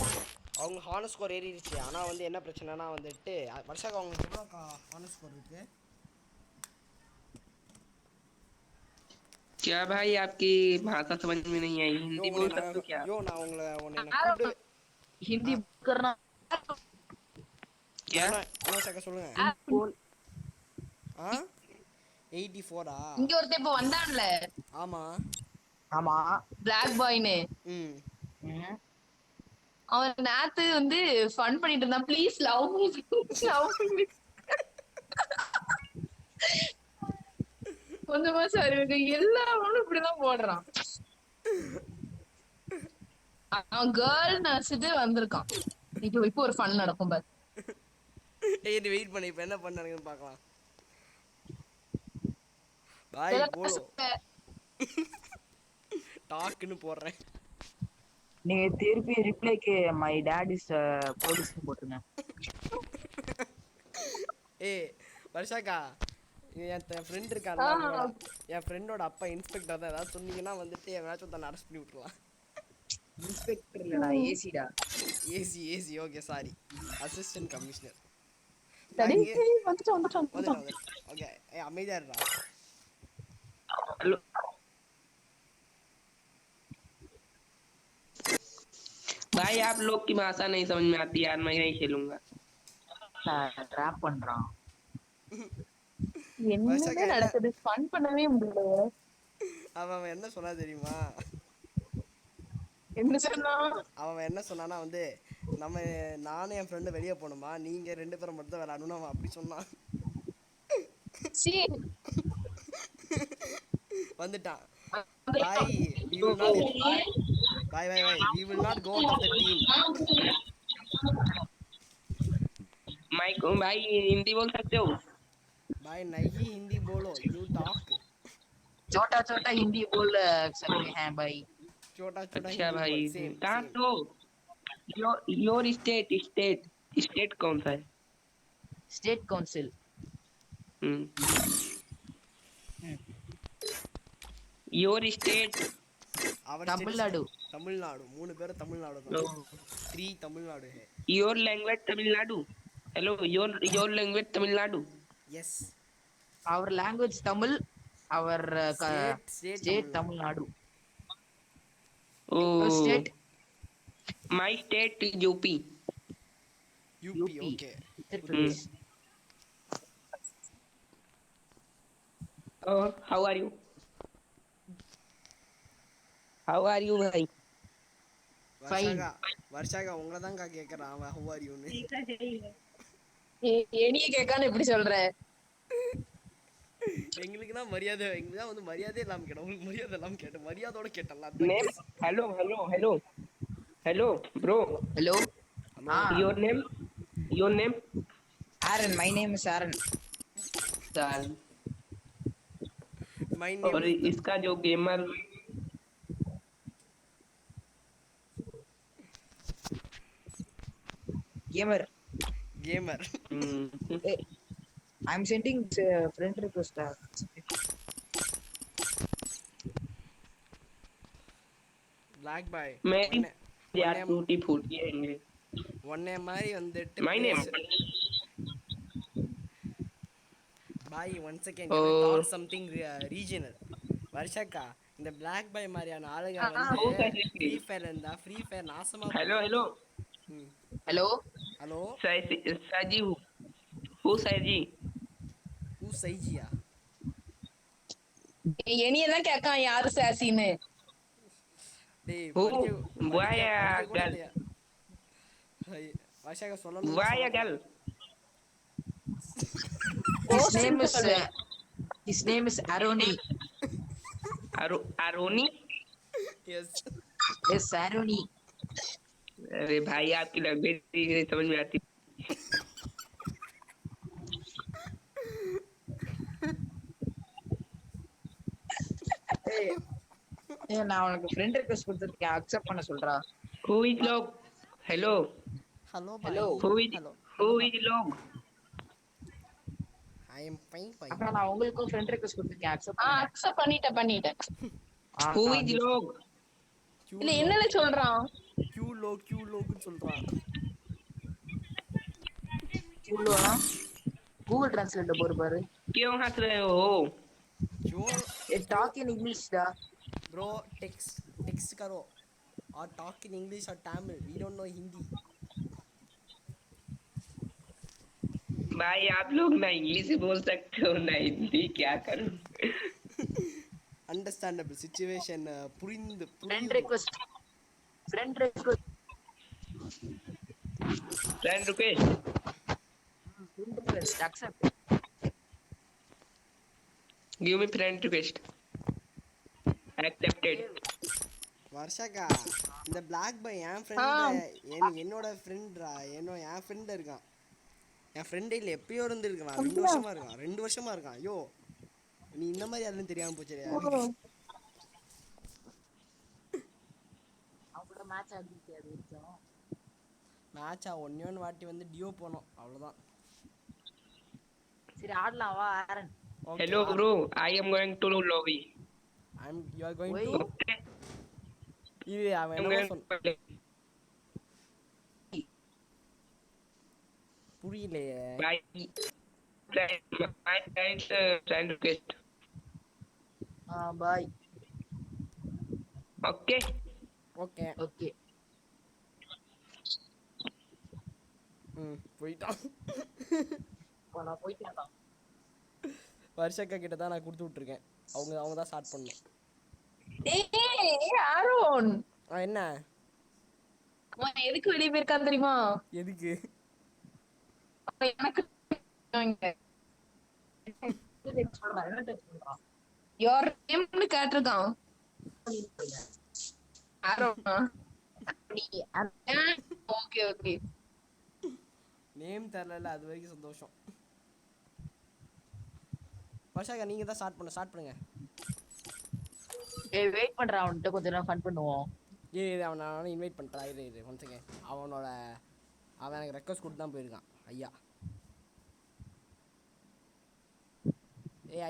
அவங்க ஹார்ட் ஸ்கோர் ஏறிடுச்சு. ஆனா வந்து என்ன பிரச்சனைனா வந்துட்டு வருஷாக்கு அவங்க எவ்வளோ ஹார்ட் ஸ்கோர் இருக்கு? क्या भाई आपकी भाषा समझ में नहीं आई, हिंदी बोल सकते हो क्या? यो ना उन्हें கூப்பிட்டு हिंदी करना क्या என்ன சக்க சொல்லுங்க. 84 இங்க ஒருத்தன் இப்ப வந்தான்ல. ஆமா பிளாக் பாய்னு. அவன் நேத்து வந்து ஃபன் பண்ணிட்டு இருந்தான். Please love me. கொஞ்சமா சார் எல்லாரும் இப்படிதான் போடுறான். அவன் கேர்ள் நடிச்சிட்டு வந்திருக்கான். இப்போ ஒரு ஃபன் நடக்கும் பாரு. வெயிட் பண்ணி இப்ப என்ன பண்ணானுங்கன்னு பார்க்கலாம். பாய் போலோ டாக்னு போடுறேன். நீங்க திருப்பி ரிப்ளைக்கு மை டாட் இஸ் போலீஸ் போட்டுருங்க. வருஷாக்கா என் ஃப்ரெண்ட் இருக்கான்ல, என் ஃப்ரெண்டோட அப்பா இன்ஸ்பெக்டர் தான். ஏதாவது சொன்னீங்கன்னா வந்துட்டு எவனாச்சும் ஒருத்தனை அரெஸ்ட் பண்ணி விட்டுருலாம். இன்ஸ்பெக்டர் இல்லடா, ஏசிடா. AC okay sorry, assistant commissioner. Okay அமைதியா இருடா. ஹலோ भाई आप लोग की भाषा नहीं समझ में आती यार, मैं नहीं खेलूंगा. ट्रैप பண்றான். என்ன நடக்குது? ஃபன் பண்ணவே முடியல. அவன் என்ன சொன்னா தெரியுமா? என்ன சொன்னா? அவன் என்ன சொன்னானா வந்து நம்ம நானும் என் ஃப்ரெண்டு வெளியே போகணுமா நீங்க 2 பேரும் மட்டும் தான் விளையாடணும் அவன் அப்படி சொன்னான். சீ. வந்துட்டான். Bye. We will not. Bye. We will not go out of the team. Mike भाई हिंदी बोल सकते हो? Bye. नहीं हिंदी बोलो. You talk. छोटा छोटा हिंदी बोल सकते हैं भाई. छोटा अच्छा हिंदी भाई बोल. Same. कहाँ तो योर स्टेट कौन सा है? State council. Your state Tamil Nadu. Tamil Nadu 3 பேரும் தமிழ்நாடு தான். 3 தமிழ்நாடு है. Your language Tamil Nadu. Hello your language Tamil Nadu. Yes. Our language Tamil. Our State Tamil Nadu. Oh, State. my state is UP. UP. Okay. Oh, how are you? How are you, bhai? வருஷாகா உங்களை தான்க்கா கேட்கறான் அவன் how are you ன்னு. என்னைய கேட்கான்னு எப்படி சொல்ற? எங்களுக்கு தான் மரியாதை எங்களுக்கு தான் வந்து மரியாதை இல்லாம கேட்டோம் உங்களுக்கு மரியாதை இல்லாம கேட்டோம் மரியாதையோட கேட்டல. Name? Hello, bro. Hello. Your name? Aaron. My name is Aaron. My और name इसका जो gamer gamer. Hey, I'm sending friend request. Black boy. मेरी यार टूटी फूटी है इंग्लिश. ஒன்னே மாதிரி வந்துட்டு My name. Bye once again can I talk something regional. வருஷாக்கா இந்த Black boy மாதிரியான ஆளுங்க வந்து ஃப்ரீ ஃபயர் இருந்தா ஃப்ரீ ஃபயர் நாசமா. हेलो. ஹலோ साजी हूँ साजी. ஹூ சைஜியா? என்னைய தான் கேட்கான் யாரு சாசின்னு. டேய் वाया गल. வருஷாக்கா சொல்லணும். वाया गल. His name is Aroni. आरोनी. Yes, Aroni. अरे भाई आपकी लैंग्वेज समझ में आती. நான் உனக்கு friend request கொடுத்திருக்கேன் accept பண்ண சொல்றா. Who is log? Hello. Who is log? I am fine. அப்புறம் நான் உங்களுக்கு friend request கொடுத்திருக்கேன் accept அக்செப்ட் பண்ணிட்டேன். Who is log? இல்ல என்னல சொல்றான்? Q logன்னு சொல்றான். Google Translate போடு பாரு. क्यों हंस रहे हो? क्यों? ये talk in English da. Bro, text करो. Or talk in English or Tamil. We don't know Hindi. भाई आप लोग ना इंग्लिश बोल सकते हो ना हिंदी, क्या करूं? Understandable situation. புரிந்து Friend request. Friend request. Accept. Give me friend request. Accepted. வருஷாக்கா இந்த Black boy என் ஃப்ரெண்ட் என்னோட ஃப்ரெண்ட்ரா என் ஃப்ரெண்ட் இருக்கான். என் ஃப்ரெண்டே இல்ல எப்பயோ இருந்திருக்கான். 2 வருஷமா இருக்கான். ஐயோ நீ இந்த மாதிரி யாரும் தெரியாம போச்சே. அவளோட மேட்ச் ஆடிட்டே இருக்கோம். மேட்சா ஒண்ணே வாட்டி வந்து டியோ போனோம் அவ்வளவுதான். சரி ஆடலாம் வா Aaron. Hello bro, I am going to lobby. You are going to இது அவன் என்ன சொன்ன புரியலையே. Bye. Friend request. Bye. Okay. போயிட்டான். நான் போயிட்டேன். வருஷாக்கா கிட்ட தான் நான் கொடுத்து விட்டுருக்கேன். அவங்க தான் ஸ்டார்ட் பண்ணணும். ஏய் ஆரோன் என்ன அவன் எதுக்கு வெளியே போயிருக்கான்னு தெரியுமா? எதுக்கு? அவன் எனக்கு யோர் நேம்னு கேட்டிருக்கான். Okay okay. நேம் தெரியல, அது வரைக்கும் சந்தோஷம். வர்ஷாக்கா நீங்க தான் ஸ்டார்ட் பண்ணுங்க. ஏய் வெயிட் பண்றா, அவன்கிட்ட கொஞ்ச நேரம் ஃபன் பண்ணுவோம். அவனை இன்வைட் பண்ணுறா. இரு ஒன் செகண்ட். அவன் எனக்கு ரெக்வஸ்ட் கொடுத்து தான் போயிருக்கான். ஐயா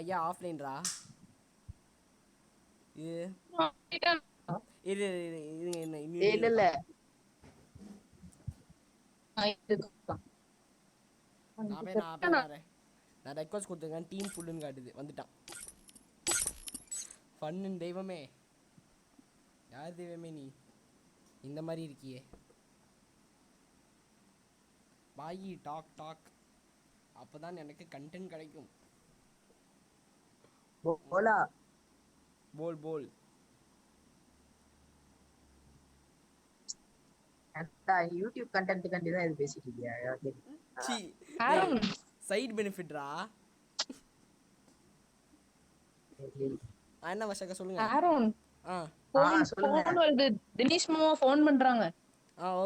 ஐயா ஆஃப்லைன்ரா. இரு இல்ல நான் ரெக்வஸ்ட் கொடுத்துருக்கேன். டீம் ஃபுல்லுன்னு காட்டுது. வந்துட்டான். ஃபன்னு தெய்வமே. யார் தெய்வமே நீ? இந்த மாதிரி இருக்கியே. பாயி டாக் அப்பதான் எனக்கு கண்டென்ட் கிடைக்கும். போலா போல் யூடியூப் கண்டென்ட் கண்டி தான் இது பேசிட்டு இருக்கியா? சைடு பெனிஃபிட்ரா. என்ன வர்ஷாக்கா சொல்லுங்க. ஆரோன் ஃபோன் வருது. தினேஷ் மாமா ஃபோன் பண்றாங்க.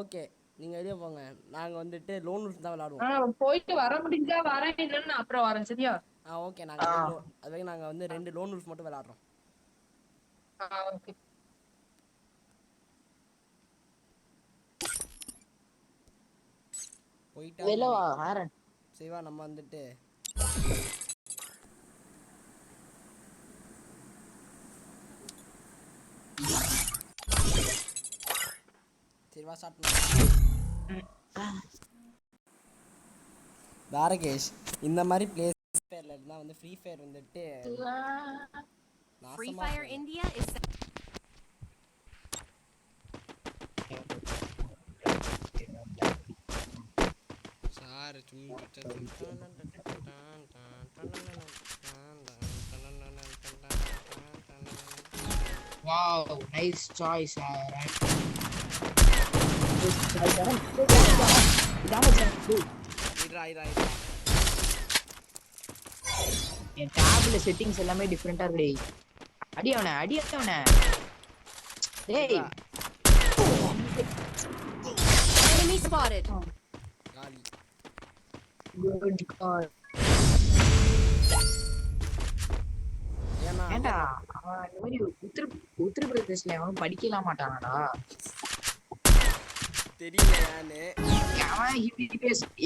ஓகே, நீங்க வெளியே போங்க. நாங்க வந்துட்டு லோன் ரூல்ஸ் தான் விளையாடுவோம். போயிட்டு வர முடிஞ்சா வரேன், இல்லைன்னு அப்புறம் வரேன். சரியா? ஓகே. நாங்க அது வரைக்கும் நாங்க வந்து 2 லோன் ரூல்ஸ் மட்டும் விளையாடுறோம். ஓகே. போயிட்டா வெலவா ஆரன் சிவா நம்ம வந்துட்டு சிவா ஸ்டார்ட் பண்ணு. தாரகேஷ் இந்த மாதிரி பிளேஸ் ஃபயர்ல இருந்தா வந்து ஃப்ரீ ஃபயர் வந்துட்டு Free Fire India is sir wow nice choice Aaron. என் டேப்ல செட்டிங்ஸ் எல்லாமே டிஃபரெண்டா இருக்கு. அடி அவனை டேய். enemy spotted. காலி. Good call. ஏண்டா அவன் இந்த மாதிரி உத்தரப்பிரதேஷ்ல அவன் படிக்கலாம் மாட்டானடா. தெரியலையானே.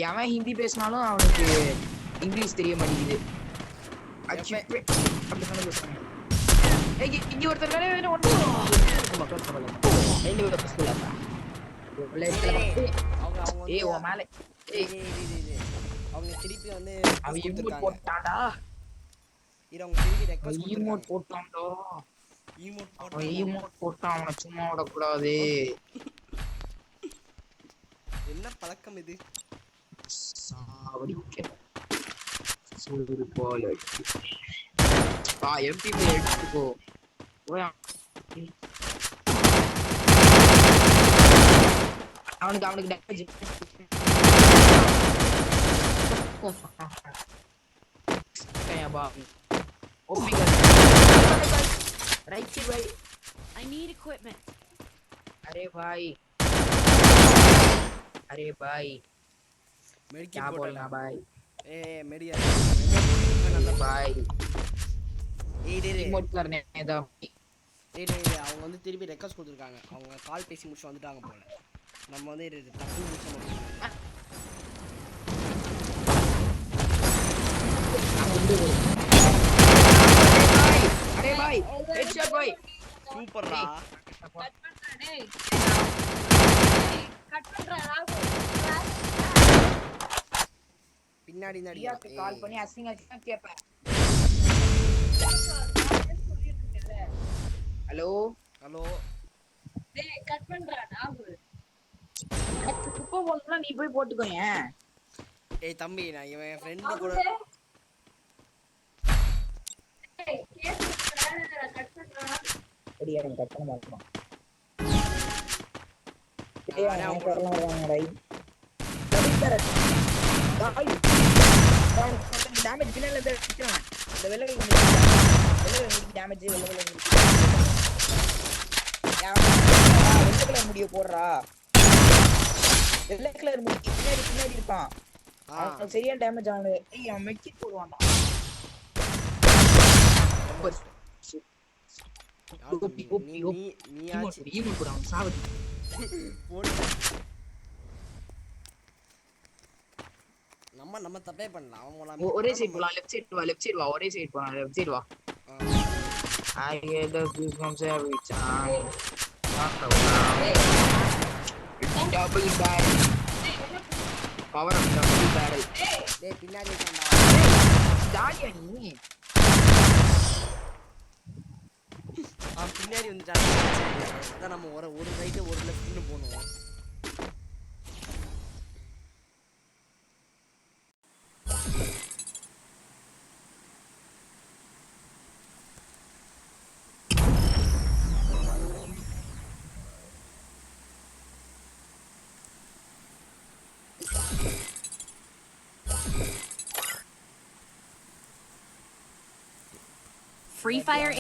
எவன் ஹிந்தி பேசினாலும் அவனுக்கு இங்கிலீஷ் தெரிய மாட்டேங்குது. இங்க ஒருத்தர் அவங்க திருப்பி வந்து அவன் இமோட் போட்டான்டா. அவங்க திருப்பி ரெக்வெஸ்ட் இமோட் போட்டான்டா. இமோட் போட்டான். அவனை சும்மா விடக்கூடாது. என்ன பழக்கம் இது? சூடு போல எம்பி போய் எடுத்துக்கோ. அவனுக்கு டேமேஜ். I need equipment. अरे भाई क्या बोलना भाई? मेडिया भाई रिमोट करने दा அவங்க வந்து திருப்பி ரெக்வெஸ்ட் கொடுத்துருக்காங்க. அவங்க கால் பேசி முடிச்சு வந்துட்டாங்க போல. நம்ம வந்து டக்கு முடிச்சு முடியும். अरे भाई हेडशॉट भाई சூப்பர்ரா. பின்னாடி கால் பண்ணி அசிங்க கேப்பேன். ஹலோ டேய் கட் பண்றா நாகு. குப்பை போடுறா நீ போய் போட்டுக்கோங்க. ஏய் தம்பி, நான் இவன் ஃப்ரெண்ட் கூட டேய் கேட்றா கட் பண்றா. அடியா கட் பண்ண மாட்டோம். நானே அவன் கூட டேமேஜ் பின்னால இருந்து அடிக்கிறான். இந்த வெள்ளை டேமேஜ் வெள்ளை கலர் முடிய போடுறா. வெள்ளை கலர் முடி பின்னாடி இருப்பான். அவனுக்கு சரியான டேமேஜ் ஆனது. அவன் மெக்கி போடுவான்டா. நம்ம தப்பே பண்ணலாம். அவன் ஒரே சைடு போலாம். லெஃப்ட் சைடு வா. ஒரே சைடு போலாம். லெஃப்ட் சைடு வா. I get the goosebumps every time. Double barrel. Power of double barrel. டேய் பின்னாடி இருக்கடா. தாடியா நீ? பின்னாடி வந்துட்டான். அதான் நம்ம ஒரு ரைட்டு ஒரு லெஃப்ட்னு போகணும். Free Fire.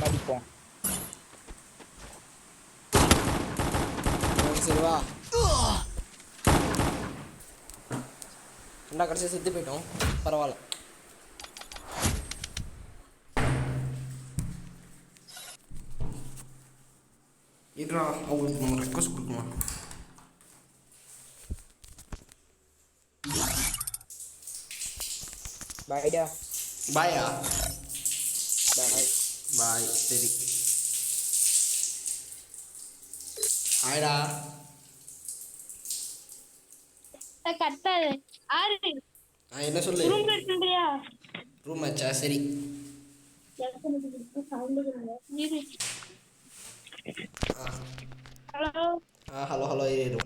அடிப்போம். சரி வா. ரெண்டா கடைசியாக செத்து போயிட்டோம். பரவாயில்ல. இதுடா அவங்களுக்கு நம்ம ரெக்வஸ்ட் கொடுக்கணும். பாய்டா. பாயா. பாய். சரி. ஹாய்டா. கட்டாது. ஆறு. என்ன சொல்லு? ரூம் கட்டறியா? ரூம் ஆச்சா? சரி. ஹலோ. ஹலோ இரு.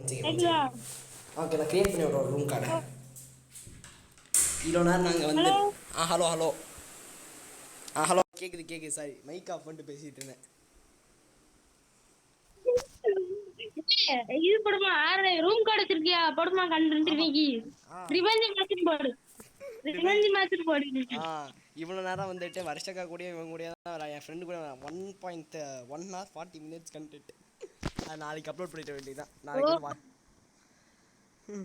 ஓகே நான் கிரியேட் பண்ணி விட்றோம் ரூம் கார்டை. இவ்வளோ நேரம் நாங்கள் வந்து ஹலோ கேட்குது சாரி மைக் ஆஃப் பண்ணிட்டு பேசிகிட்டு இருந்தேன். இது போடுமா? ஆறு ரூம் கார்டு வச்சிருக்கியா? போடுமா கண்டு இன்னைக்கு ரிவெஞ்ச் மேட்ச் போடு. இவ்வளோ நேரம் வந்துட்டு வருஷக்கா கூட இவங்க கூட தான் என் ஃப்ரெண்டு கூட 1.1 hour 40 minutes கண்டென்ட். நாளைக்கு அப்லோட் பண்ணிட வேண்டியதுதான். நாளைக்கு